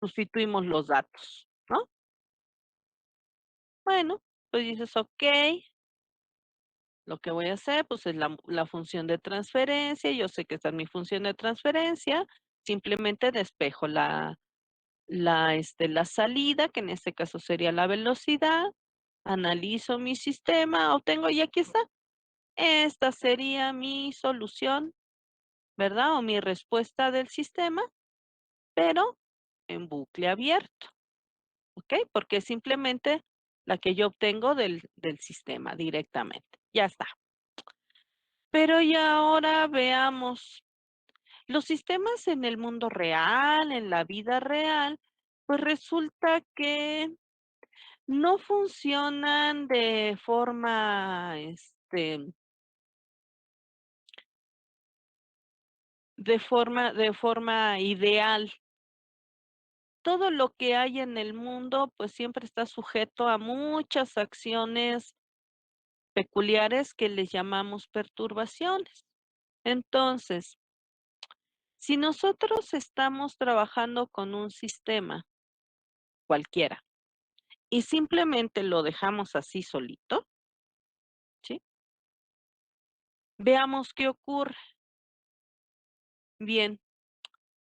sustituimos los datos, ¿no? Bueno, pues dices, ok, lo que voy a hacer, pues es la función de transferencia. Yo sé que esta es mi función de transferencia. Simplemente despejo la salida, que en este caso sería la velocidad. Analizo mi sistema, obtengo y aquí está. Esta sería mi solución, ¿verdad? O mi respuesta del sistema, pero en bucle abierto, ¿ok? Porque es simplemente la que yo obtengo del sistema directamente. Ya está. Pero y ahora veamos, Los sistemas en el mundo real, en la vida real, pues resulta que no funcionan de forma ideal. Todo lo que hay en el mundo, pues siempre está sujeto a muchas acciones peculiares que les llamamos perturbaciones. Entonces, si nosotros estamos trabajando con un sistema cualquiera y simplemente lo dejamos así solito, ¿sí? Veamos qué ocurre. Bien,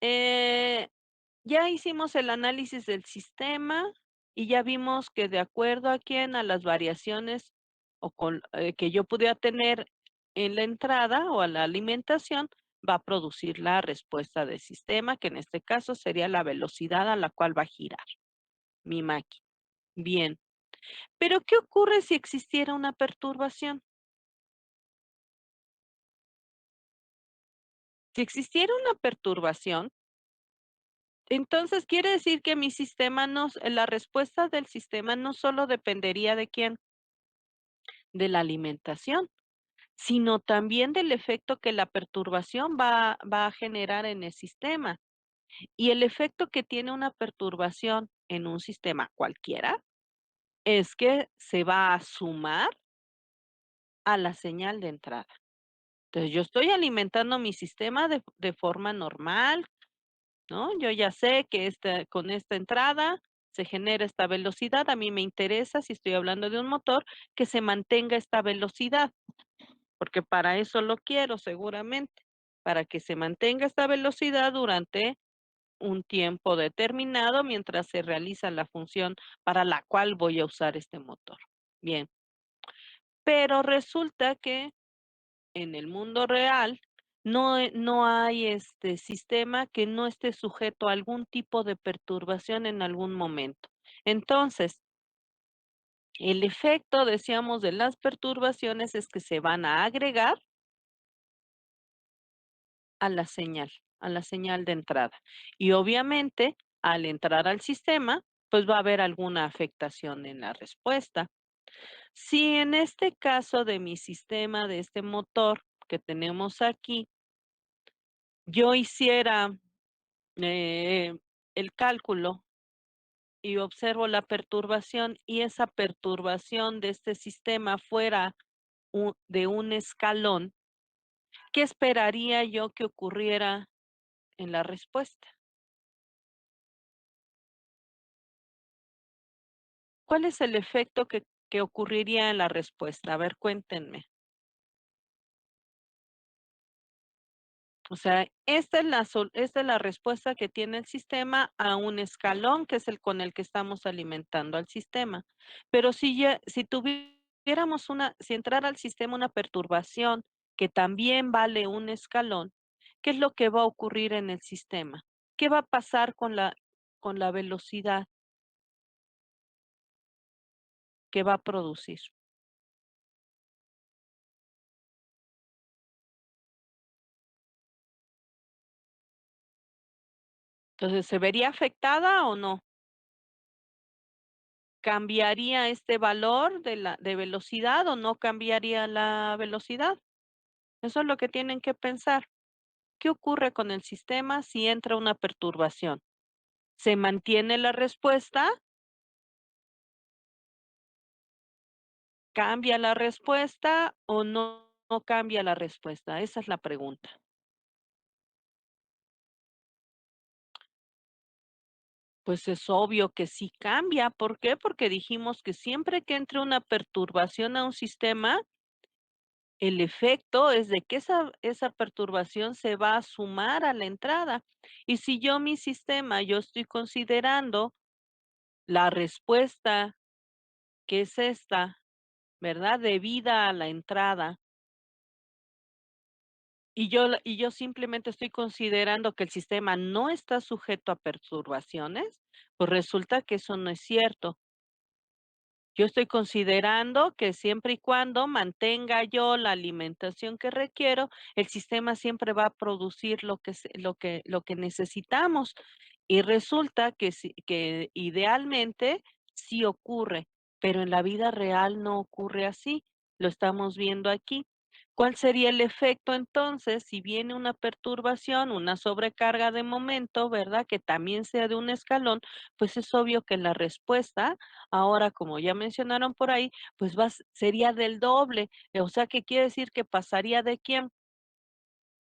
eh, ya hicimos el análisis del sistema y ya vimos que de acuerdo a quién, a las variaciones que yo pudiera tener en la entrada o a la alimentación, va a producir la respuesta del sistema, que en este caso sería la velocidad a la cual va a girar mi máquina. Bien, pero ¿qué ocurre si existiera una perturbación? Si existiera una perturbación, entonces quiere decir que mi sistema la respuesta del sistema no solo dependería de quién, de la alimentación, sino también del efecto que la perturbación va a generar en el sistema. Y el efecto que tiene una perturbación en un sistema cualquiera es que se va a sumar a la señal de entrada. Entonces, yo estoy alimentando mi sistema de forma normal, ¿no? Yo ya sé que con esta entrada se genera esta velocidad. A mí me interesa, si estoy hablando de un motor, que se mantenga esta velocidad, porque para eso lo quiero seguramente, para que se mantenga esta velocidad durante un tiempo determinado mientras se realiza la función para la cual voy a usar este motor. Bien, pero resulta que en el mundo real no hay este sistema que no esté sujeto a algún tipo de perturbación en algún momento. Entonces, el efecto, decíamos, de las perturbaciones es que se van a agregar a a la señal de entrada. Y obviamente, al entrar al sistema, pues va a haber alguna afectación en la respuesta. Si en este caso de mi sistema, de este motor que tenemos aquí, yo hiciera eh, el cálculo y observo la perturbación y esa perturbación de este sistema fuera de un escalón, ¿qué esperaría yo que ocurriera en la respuesta? ¿Cuál es el efecto que ocurriría en la respuesta? A ver, cuéntenme. O sea, esta es la respuesta que tiene el sistema a un escalón, que es el con el que estamos alimentando al sistema. Pero si tuviéramos si entrara al sistema una perturbación que también vale un escalón, ¿qué es lo que va a ocurrir en el sistema? ¿Qué va a pasar con la velocidad que va a producir? Entonces, ¿se vería afectada o no? ¿Cambiaría este valor de velocidad o no cambiaría la velocidad? Eso es lo que tienen que pensar. ¿Qué ocurre con el sistema si entra una perturbación? ¿Se mantiene la respuesta? ¿Cambia la respuesta o no cambia la respuesta? Esa es la pregunta. Pues es obvio que sí cambia. ¿Por qué? Porque dijimos que siempre que entre una perturbación a un sistema, el efecto es de que esa perturbación se va a sumar a la entrada. Y si mi sistema, yo estoy considerando la respuesta, que es esta, ¿verdad? Debida a la entrada, y yo simplemente estoy considerando que el sistema no está sujeto a perturbaciones, pues resulta que eso no es cierto. Yo estoy considerando que siempre y cuando mantenga yo la alimentación que requiero, el sistema siempre va a producir lo que necesitamos. Y resulta que idealmente sí ocurre, pero en la vida real no ocurre así. Lo estamos viendo aquí. ¿Cuál sería el efecto entonces si viene una perturbación, una sobrecarga de momento, verdad? Que también sea de un escalón, pues es obvio que la respuesta ahora, como ya mencionaron por ahí, pues sería del doble, o sea, ¿qué quiere decir? Que pasaría de quién,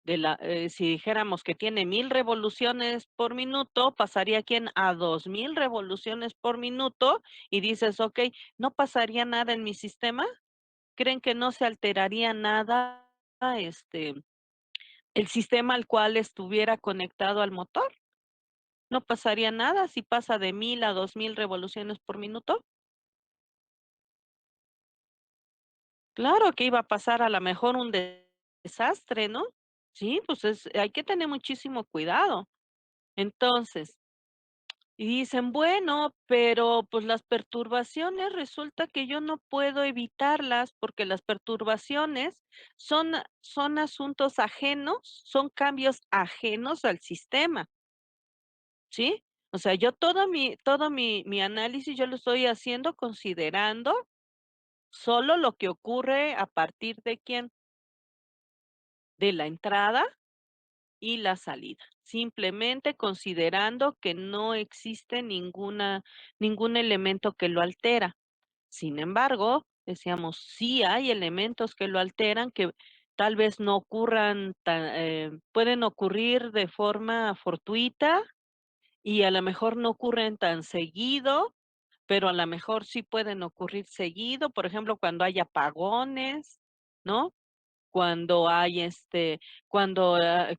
si dijéramos que tiene 1000 revoluciones por minuto, pasaría quién a 2000 revoluciones por minuto y dices, ok, ¿no pasaría nada en mi sistema? ¿Creen que no se alteraría nada, este, el sistema al cual estuviera conectado al motor? ¿No pasaría nada si pasa de 1000 a 2000 revoluciones por minuto? Claro que iba a pasar a la mejor un desastre, ¿no? Sí, pues hay que tener muchísimo cuidado. Entonces, y dicen, bueno, pero pues las perturbaciones resulta que yo no puedo evitarlas porque las perturbaciones son asuntos ajenos, son cambios ajenos al sistema, ¿sí? O sea, yo todo mi análisis yo lo estoy haciendo considerando solo lo que ocurre a partir de quién, de la entrada y la salida, simplemente considerando que no existe ningún elemento que lo altera. Sin embargo, decíamos, sí hay elementos que lo alteran, que tal vez no ocurran pueden ocurrir de forma fortuita y a lo mejor no ocurren tan seguido, pero a lo mejor sí pueden ocurrir seguido, por ejemplo, cuando hay apagones, ¿no? Cuando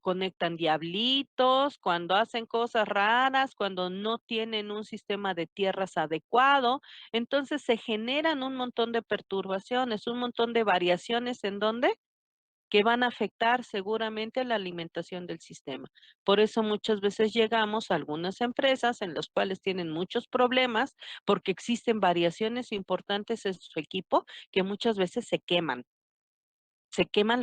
conectan diablitos, cuando hacen cosas raras, cuando no tienen un sistema de tierras adecuado, entonces se generan un montón de perturbaciones, un montón de variaciones, ¿en dónde? Que van a afectar seguramente la alimentación del sistema. Por eso muchas veces llegamos a algunas empresas en las cuales tienen muchos problemas porque existen variaciones importantes en su equipo que muchas veces se queman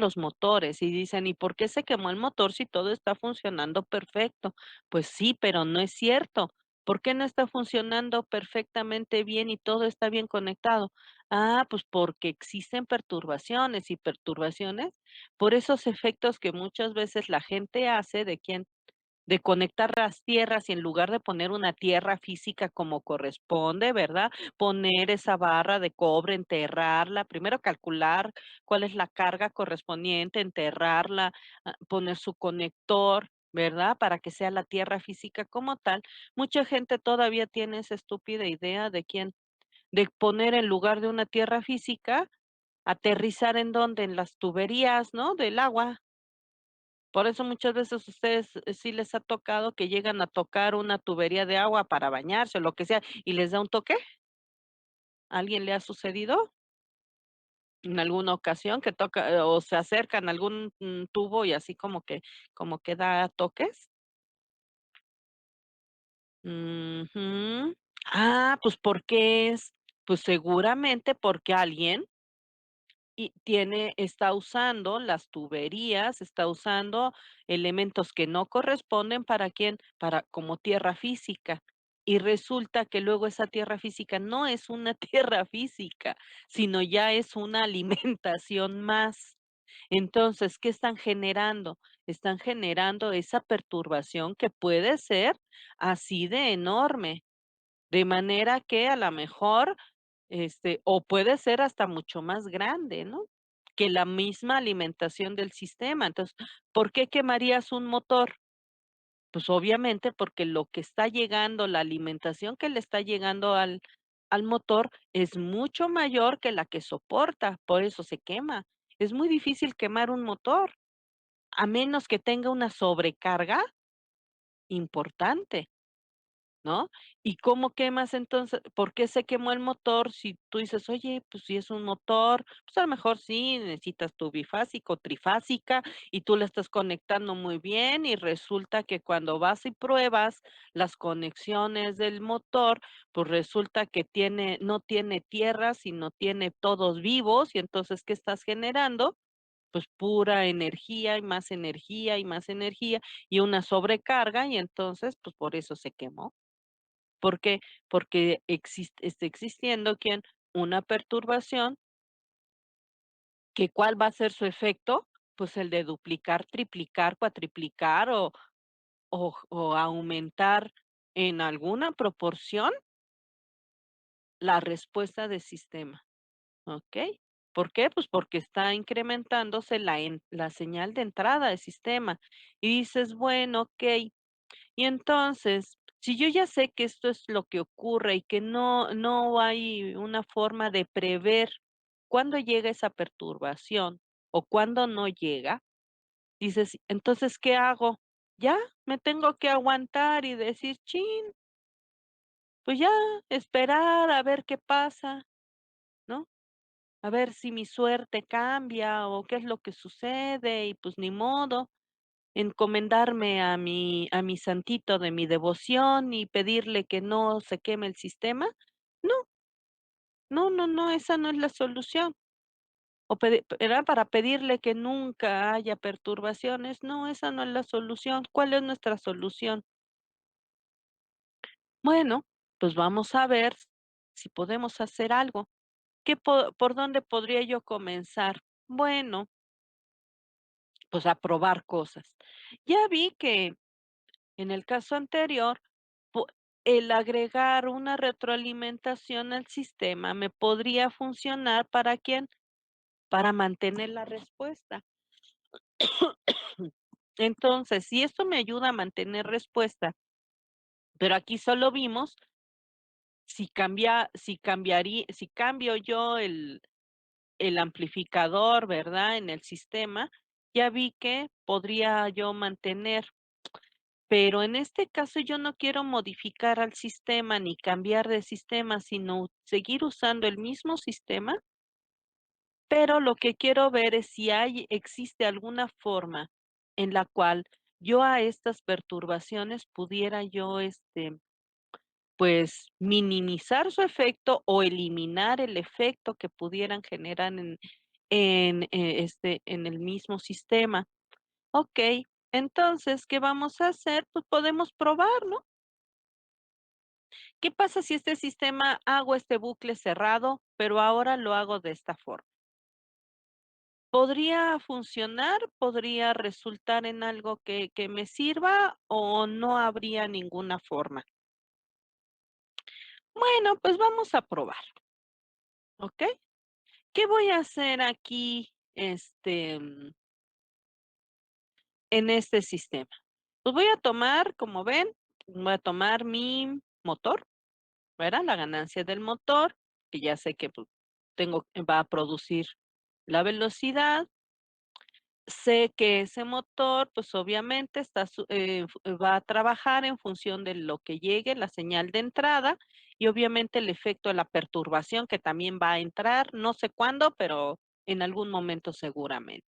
los motores y dicen, ¿y por qué se quemó el motor si todo está funcionando perfecto? Pues sí, pero no es cierto. ¿Por qué no está funcionando perfectamente bien y todo está bien conectado? Ah, pues porque existen perturbaciones y perturbaciones por esos efectos que muchas veces la gente hace de conectar las tierras y en lugar de poner una tierra física como corresponde, ¿verdad? Poner esa barra de cobre, enterrarla, primero calcular cuál es la carga correspondiente, enterrarla, poner su conector, ¿verdad? Para que sea la tierra física como tal. Mucha gente todavía tiene esa estúpida idea de poner en lugar de una tierra física, aterrizar en dónde, en las tuberías, ¿no? Del agua. Por eso muchas veces ustedes sí les ha tocado que llegan a tocar una tubería de agua para bañarse o lo que sea, y les da un toque. ¿A alguien le ha sucedido en alguna ocasión que toca o se acercan a algún, tubo y así como que da toques? Ujú. Ah, pues, ¿por qué es? Pues, seguramente porque alguien está usando las tuberías, está usando elementos que no corresponden, ¿para quién? Para como tierra física. Y resulta que luego esa tierra física no es una tierra física, sino ya es una alimentación más. Entonces, ¿qué están generando? Están generando esa perturbación que puede ser así de enorme, de manera que a la mejor o puede ser hasta mucho más grande, ¿no? Que la misma alimentación del sistema. Entonces, ¿por qué quemarías un motor? Pues obviamente porque lo que está llegando, la alimentación que le está llegando al motor es mucho mayor que la que soporta, por eso se quema. Es muy difícil quemar un motor, a menos que tenga una sobrecarga importante. ¿no? ¿Y cómo quemas entonces? ¿Por qué se quemó el motor? Si tú dices: "Oye, pues si es un motor, pues a lo mejor sí necesitas tu bifásica o trifásica y tú la estás conectando muy bien", y resulta que cuando vas y pruebas las conexiones del motor, pues resulta que no tiene tierra, sino tiene todos vivos, y entonces, ¿qué estás generando? Pues pura energía, y más energía, y más energía, y una sobrecarga, y entonces, pues por eso se quemó. ¿Por qué? Porque está existiendo, ¿quién? Una perturbación, que, ¿cuál va a ser su efecto? Pues el de duplicar, triplicar, cuatriplicar o aumentar en alguna proporción la respuesta del sistema, ¿okey? ¿Por qué? Pues porque está incrementándose la señal de entrada del sistema. Y dices: "Bueno, okey". Y entonces, si yo ya sé que esto es lo que ocurre y que no hay una forma de prever cuándo llega esa perturbación o cuándo no llega, dices: "Entonces, ¿qué hago?". Ya, me tengo que aguantar y decir: "Chin, pues ya, esperar a ver qué pasa", ¿no? A ver si mi suerte cambia o qué es lo que sucede y, pues, ni modo. Encomendarme a mi santito de mi devoción y pedirle que no se queme el sistema. No, no, no, no, esa no es la solución. O era para pedirle que nunca haya perturbaciones. No, esa no es la solución. ¿Cuál es nuestra solución? Bueno, pues vamos a ver si podemos hacer algo. ¿Por dónde podría yo comenzar? Bueno, pues a probar cosas. Ya vi que en el caso anterior, po el agregar una retroalimentación al sistema me podría funcionar, ¿para quién? Para mantener la respuesta. Entonces, si esto me ayuda a mantener respuesta, pero aquí solo vimos si cambio yo el amplificador, ¿verdad?, en el sistema, ya vi que podría yo mantener. Pero en este caso yo no quiero modificar al sistema ni cambiar de sistema, sino seguir usando el mismo sistema, pero lo que quiero ver es si existe alguna forma en la cual yo a estas perturbaciones pudiera yo, pues, minimizar su efecto o eliminar el efecto que pudieran generar en el mismo sistema. Okey, entonces, ¿qué vamos a hacer? Pues podemos probar, ¿no? ¿Qué pasa si este sistema hago este bucle cerrado, pero ahora lo hago de esta forma? ¿Podría funcionar? ¿Podría resultar en algo que me sirva o no habría ninguna forma? Bueno, pues vamos a probar, ¿ok? ¿Qué voy a hacer aquí, en este sistema? Pues voy a tomar, como ven, voy a tomar mi motor, ¿verdad? La ganancia del motor, que ya sé que pues, va a producir la velocidad. Sé que ese motor, pues obviamente va a trabajar en función de lo que llegue, la señal de entrada y obviamente el efecto de la perturbación que también va a entrar, no sé cuándo, pero en algún momento seguramente.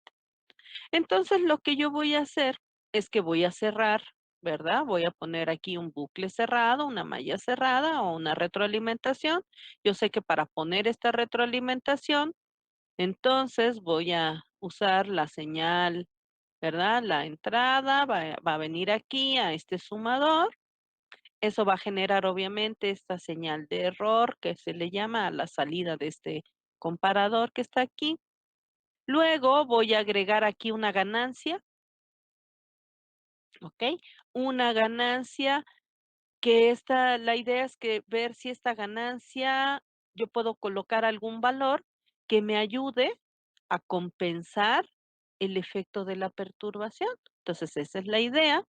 Entonces, lo que yo voy a hacer es que voy a cerrar, ¿verdad? Voy a poner aquí un bucle cerrado, una malla cerrada o una retroalimentación. Yo sé que para poner esta retroalimentación, entonces voy a usar la señal, ¿verdad? La entrada va a venir aquí a este sumador. Eso va a generar obviamente esta señal de error que se le llama a la salida de este comparador que está aquí. Luego voy a agregar aquí una ganancia. ¿Ok? Una ganancia la idea es que ver si esta ganancia yo puedo colocar algún valor que me ayude a compensar el efecto de la perturbación. Entonces, esa es la idea.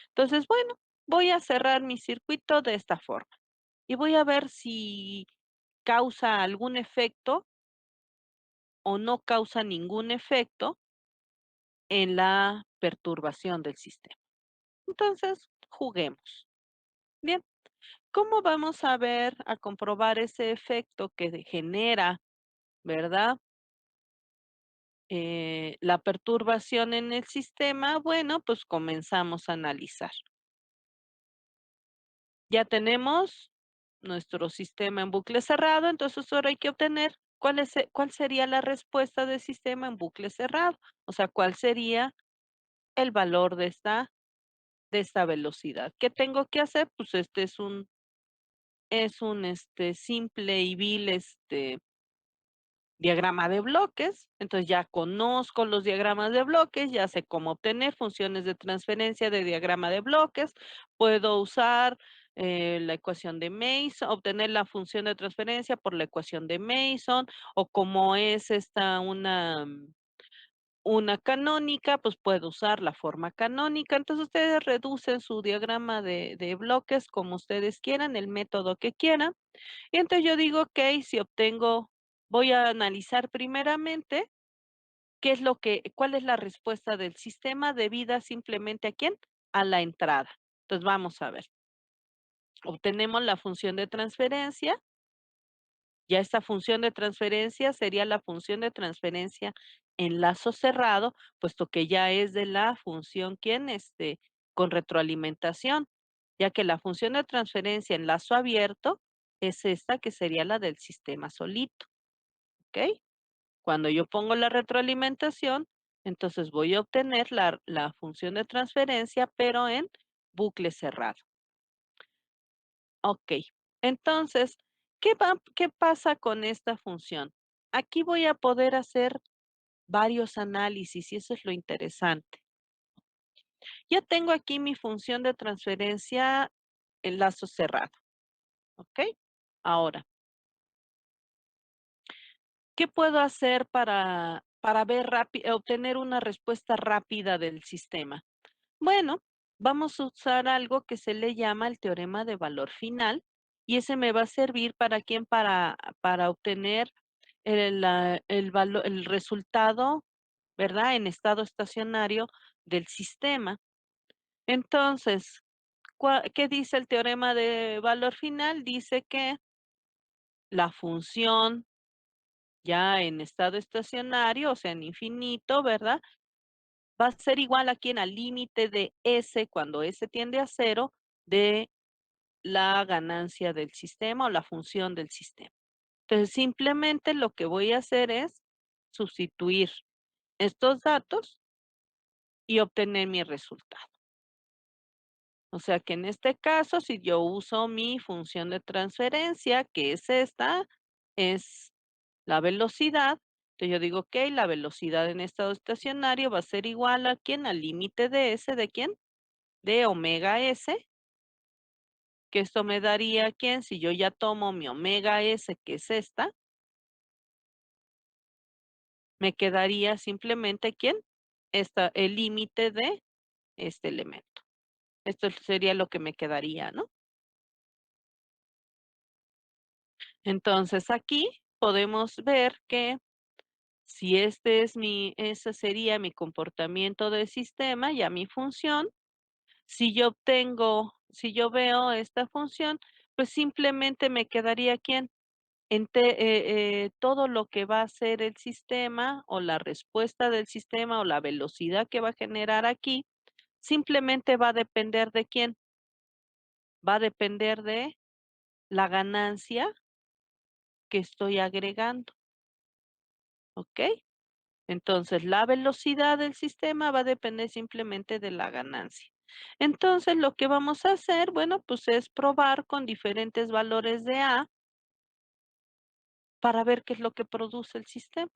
Entonces, bueno, voy a cerrar mi circuito de esta forma y voy a ver si causa algún efecto o no causa ningún efecto en la perturbación del sistema. Entonces, juguemos. Bien. ¿Cómo vamos a ver, a comprobar ese efecto que genera, verdad? La perturbación en el sistema, bueno, pues comenzamos a analizar. Ya tenemos nuestro sistema en bucle cerrado, entonces ahora hay que obtener cuál sería la respuesta del sistema en bucle cerrado. O sea, cuál sería el valor de esta velocidad. ¿Qué tengo que hacer? Pues este es un simple y vil diagrama de bloques. Entonces ya conozco los diagramas de bloques, ya sé cómo obtener funciones de transferencia de diagrama de bloques. Puedo usar la ecuación de Mason, obtener la función de transferencia por la ecuación de Mason, o como es esta una canónica, pues puedo usar la forma canónica. Entonces ustedes reducen su diagrama de bloques como ustedes quieran, el método que quieran. Y entonces yo digo, okey, si obtengo voy a analizar primeramente cuál es la respuesta del sistema debida simplemente, ¿a quién? A la entrada. Entonces, vamos a ver. Obtenemos la función de transferencia, ya esta función de transferencia sería la función de transferencia en lazo cerrado, puesto que ya es de la función, ¿quién? Con retroalimentación, ya que la función de transferencia en lazo abierto es esta, que sería la del sistema solito, ¿ok? Cuando yo pongo la retroalimentación, entonces voy a obtener la función de transferencia, pero en bucle cerrado. Ok. Entonces, ¿qué pasa con esta función? Aquí voy a poder hacer varios análisis y eso es lo interesante. Ya tengo aquí mi función de transferencia en lazo cerrado, ¿ok? Ahora, ¿qué puedo hacer para obtener una respuesta rápida del sistema? Bueno, vamos a usar algo que se le llama el teorema de valor final, y ese me va a servir ¿para quién? Para obtener el resultado, ¿verdad? En estado estacionario del sistema. Entonces, ¿qué dice el teorema de valor final? Dice que la función ya en estado estacionario, o sea, en infinito, ¿verdad? Va a ser igual a quién, al límite de S, cuando S tiende a cero, de la ganancia del sistema o la función del sistema. Entonces, simplemente lo que voy a hacer es sustituir estos datos y obtener mi resultado. O sea que en este caso, si yo uso mi función de transferencia, que es esta, es la velocidad. Entonces yo digo, ok, la velocidad en estado estacionario va a ser igual a quién, al límite de S, ¿de quién? De omega S, que esto me daría, ¿quién? Si yo ya tomo mi omega S, que es esta, me quedaría simplemente, ¿quién? El límite de este elemento. Esto sería lo que me quedaría, ¿no? Entonces aquí podemos ver que si ese sería mi comportamiento del sistema, ya mi función, si yo veo esta función, pues simplemente me quedaría, ¿quién? Todo lo que va a hacer el sistema o la respuesta del sistema o la velocidad que va a generar aquí, simplemente va a depender de quién, va a depender de la ganancia que estoy agregando, ¿ok? Entonces, la velocidad del sistema va a depender simplemente de la ganancia. Entonces, lo que vamos a hacer, bueno, pues es probar con diferentes valores de A para ver qué es lo que produce el sistema.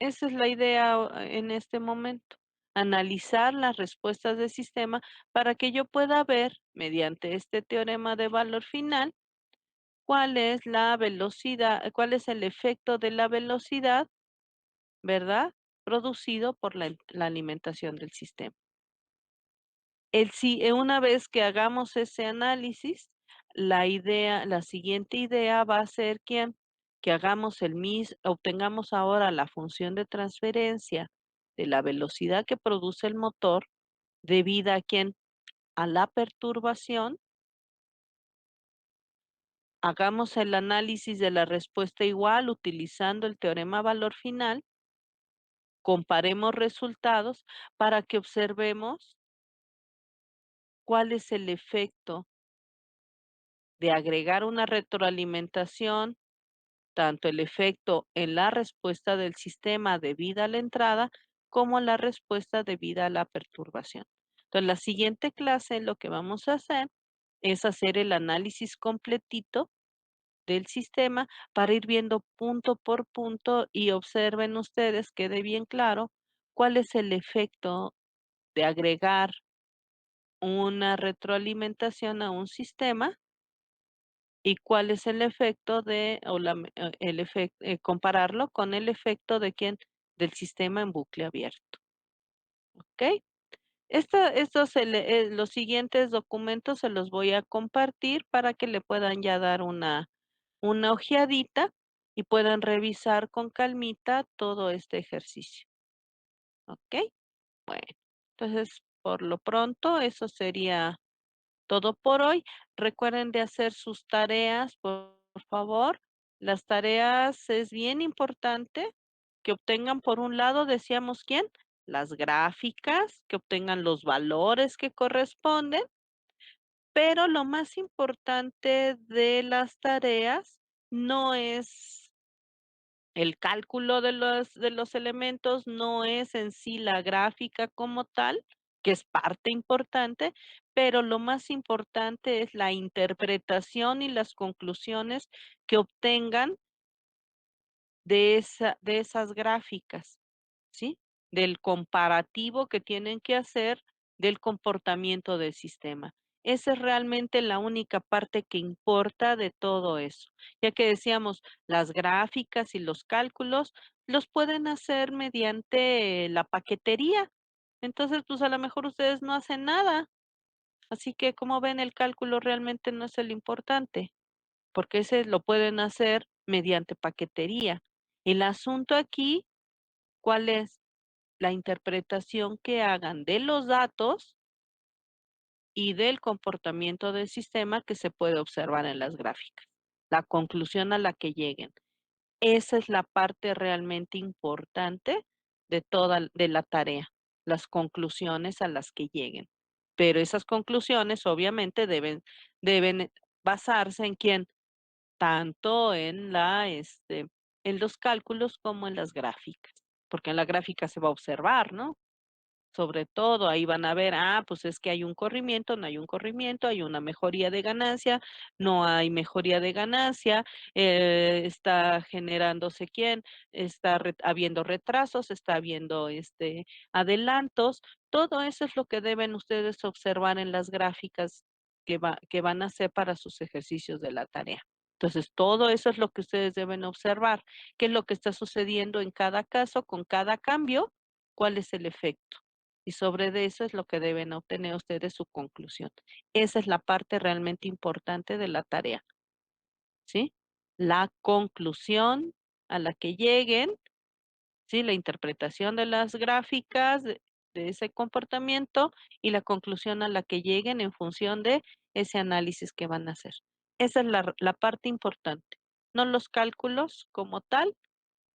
Esa es la idea en este momento, analizar las respuestas del sistema para que yo pueda ver, mediante este teorema de valor final, cuál es la velocidad, cuál es el efecto de la velocidad, ¿verdad? Producido por la alimentación del sistema. Una vez que hagamos ese análisis, la siguiente idea va a ser que obtengamos ahora la función de transferencia de la velocidad que produce el motor debida a a la perturbación, hagamos el análisis de la respuesta igual utilizando el teorema valor final, comparemos resultados para que observemos cuál es el efecto de agregar una retroalimentación, tanto el efecto en la respuesta del sistema debida a la entrada como la respuesta debida a la perturbación. Entonces, la siguiente clase lo que vamos a hacer es hacer el análisis completito del sistema para ir viendo punto por punto y observen ustedes, quede bien claro cuál es el efecto de agregar una retroalimentación a un sistema y cuál es el efecto de, o la, el efecto, compararlo con el efecto de quién, del sistema en bucle abierto. ¿Ok? Los siguientes documentos se los voy a compartir para que le puedan ya dar una ojeadita y puedan revisar con calmita todo este ejercicio. ¿Ok? Bueno, entonces por lo pronto eso sería todo por hoy. Recuerden de hacer sus tareas, por favor. Las tareas es bien importante que obtengan, por un lado, decíamos quién, las gráficas, que obtengan los valores que corresponden, pero lo más importante de las tareas no es el cálculo de los elementos, no es en sí la gráfica como tal, que es parte importante, pero lo más importante es la interpretación y las conclusiones que obtengan de esas gráficas, ¿sí? Del comparativo que tienen que hacer del comportamiento del sistema. Esa es realmente la única parte que importa de todo eso, ya que decíamos, las gráficas y los cálculos los pueden hacer mediante la paquetería. Entonces, pues a lo mejor ustedes no hacen nada. Así que, como ven, el cálculo realmente no es el importante, porque ese lo pueden hacer mediante paquetería. El asunto aquí, ¿cuál es? La interpretación que hagan de los datos y del comportamiento del sistema que se puede observar en las gráficas. La conclusión a la que lleguen. Esa es la parte realmente importante de la tarea, las conclusiones a las que lleguen. Pero esas conclusiones obviamente deben basarse en quién, tanto en los cálculos como en las gráficas, porque en la gráfica se va a observar, ¿no? Sobre todo, ahí van a ver, pues es que hay un corrimiento, no hay un corrimiento, hay una mejoría de ganancia, no hay mejoría de ganancia, está generándose quién, habiendo retrasos, está habiendo adelantos, todo eso es lo que deben ustedes observar en las gráficas que van a hacer para sus ejercicios de la tarea. Entonces, todo eso es lo que ustedes deben observar, qué es lo que está sucediendo en cada caso, con cada cambio, cuál es el efecto y sobre de eso es lo que deben obtener ustedes su conclusión. Esa es la parte realmente importante de la tarea, ¿sí? La conclusión a la que lleguen, ¿sí? La interpretación de las gráficas, de ese comportamiento y la conclusión a la que lleguen en función de ese análisis que van a hacer. Esa es la parte importante, no los cálculos como tal,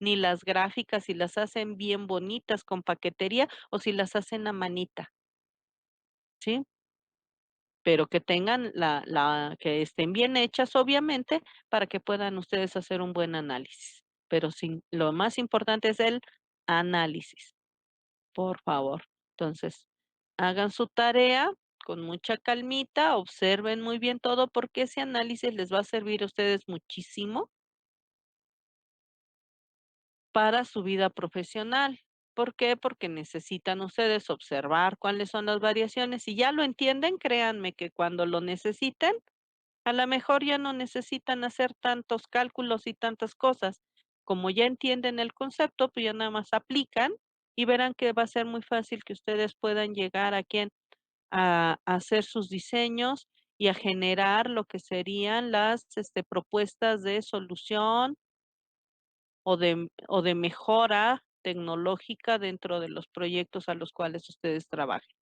ni las gráficas si las hacen bien bonitas con paquetería o si las hacen a manita. ¿Sí? Pero que tengan que estén bien hechas, obviamente, para que puedan ustedes hacer un buen análisis. Pero sin lo más importante es el análisis, por favor. Entonces, hagan su tarea con mucha calmita, observen muy bien todo, porque ese análisis les va a servir a ustedes muchísimo para su vida profesional. ¿Por qué? Porque necesitan ustedes observar cuáles son las variaciones. Si ya lo entienden, créanme que cuando lo necesiten, a la mejor ya no necesitan hacer tantos cálculos y tantas cosas. Como ya entienden el concepto, pues ya nada más aplican y verán que va a ser muy fácil que ustedes puedan llegar a hacer sus diseños y a generar lo que serían las propuestas de solución o de mejora tecnológica dentro de los proyectos a los cuales ustedes trabajen.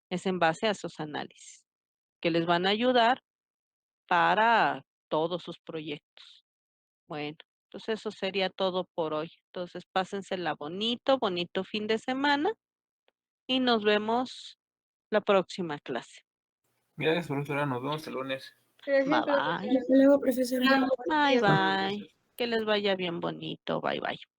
Es en base a esos análisis. que les van a ayudar para todos sus proyectos. Bueno, pues eso sería todo por hoy. Entonces, pásensela bonito, bonito fin de semana y nos vemos la próxima clase. Gracias, profesora. Nos vemos el lunes. Bye Gracias, bye. profesora. Hasta luego, profesora. Bye Adiós. bye. Que les vaya bien bonito. Bye bye.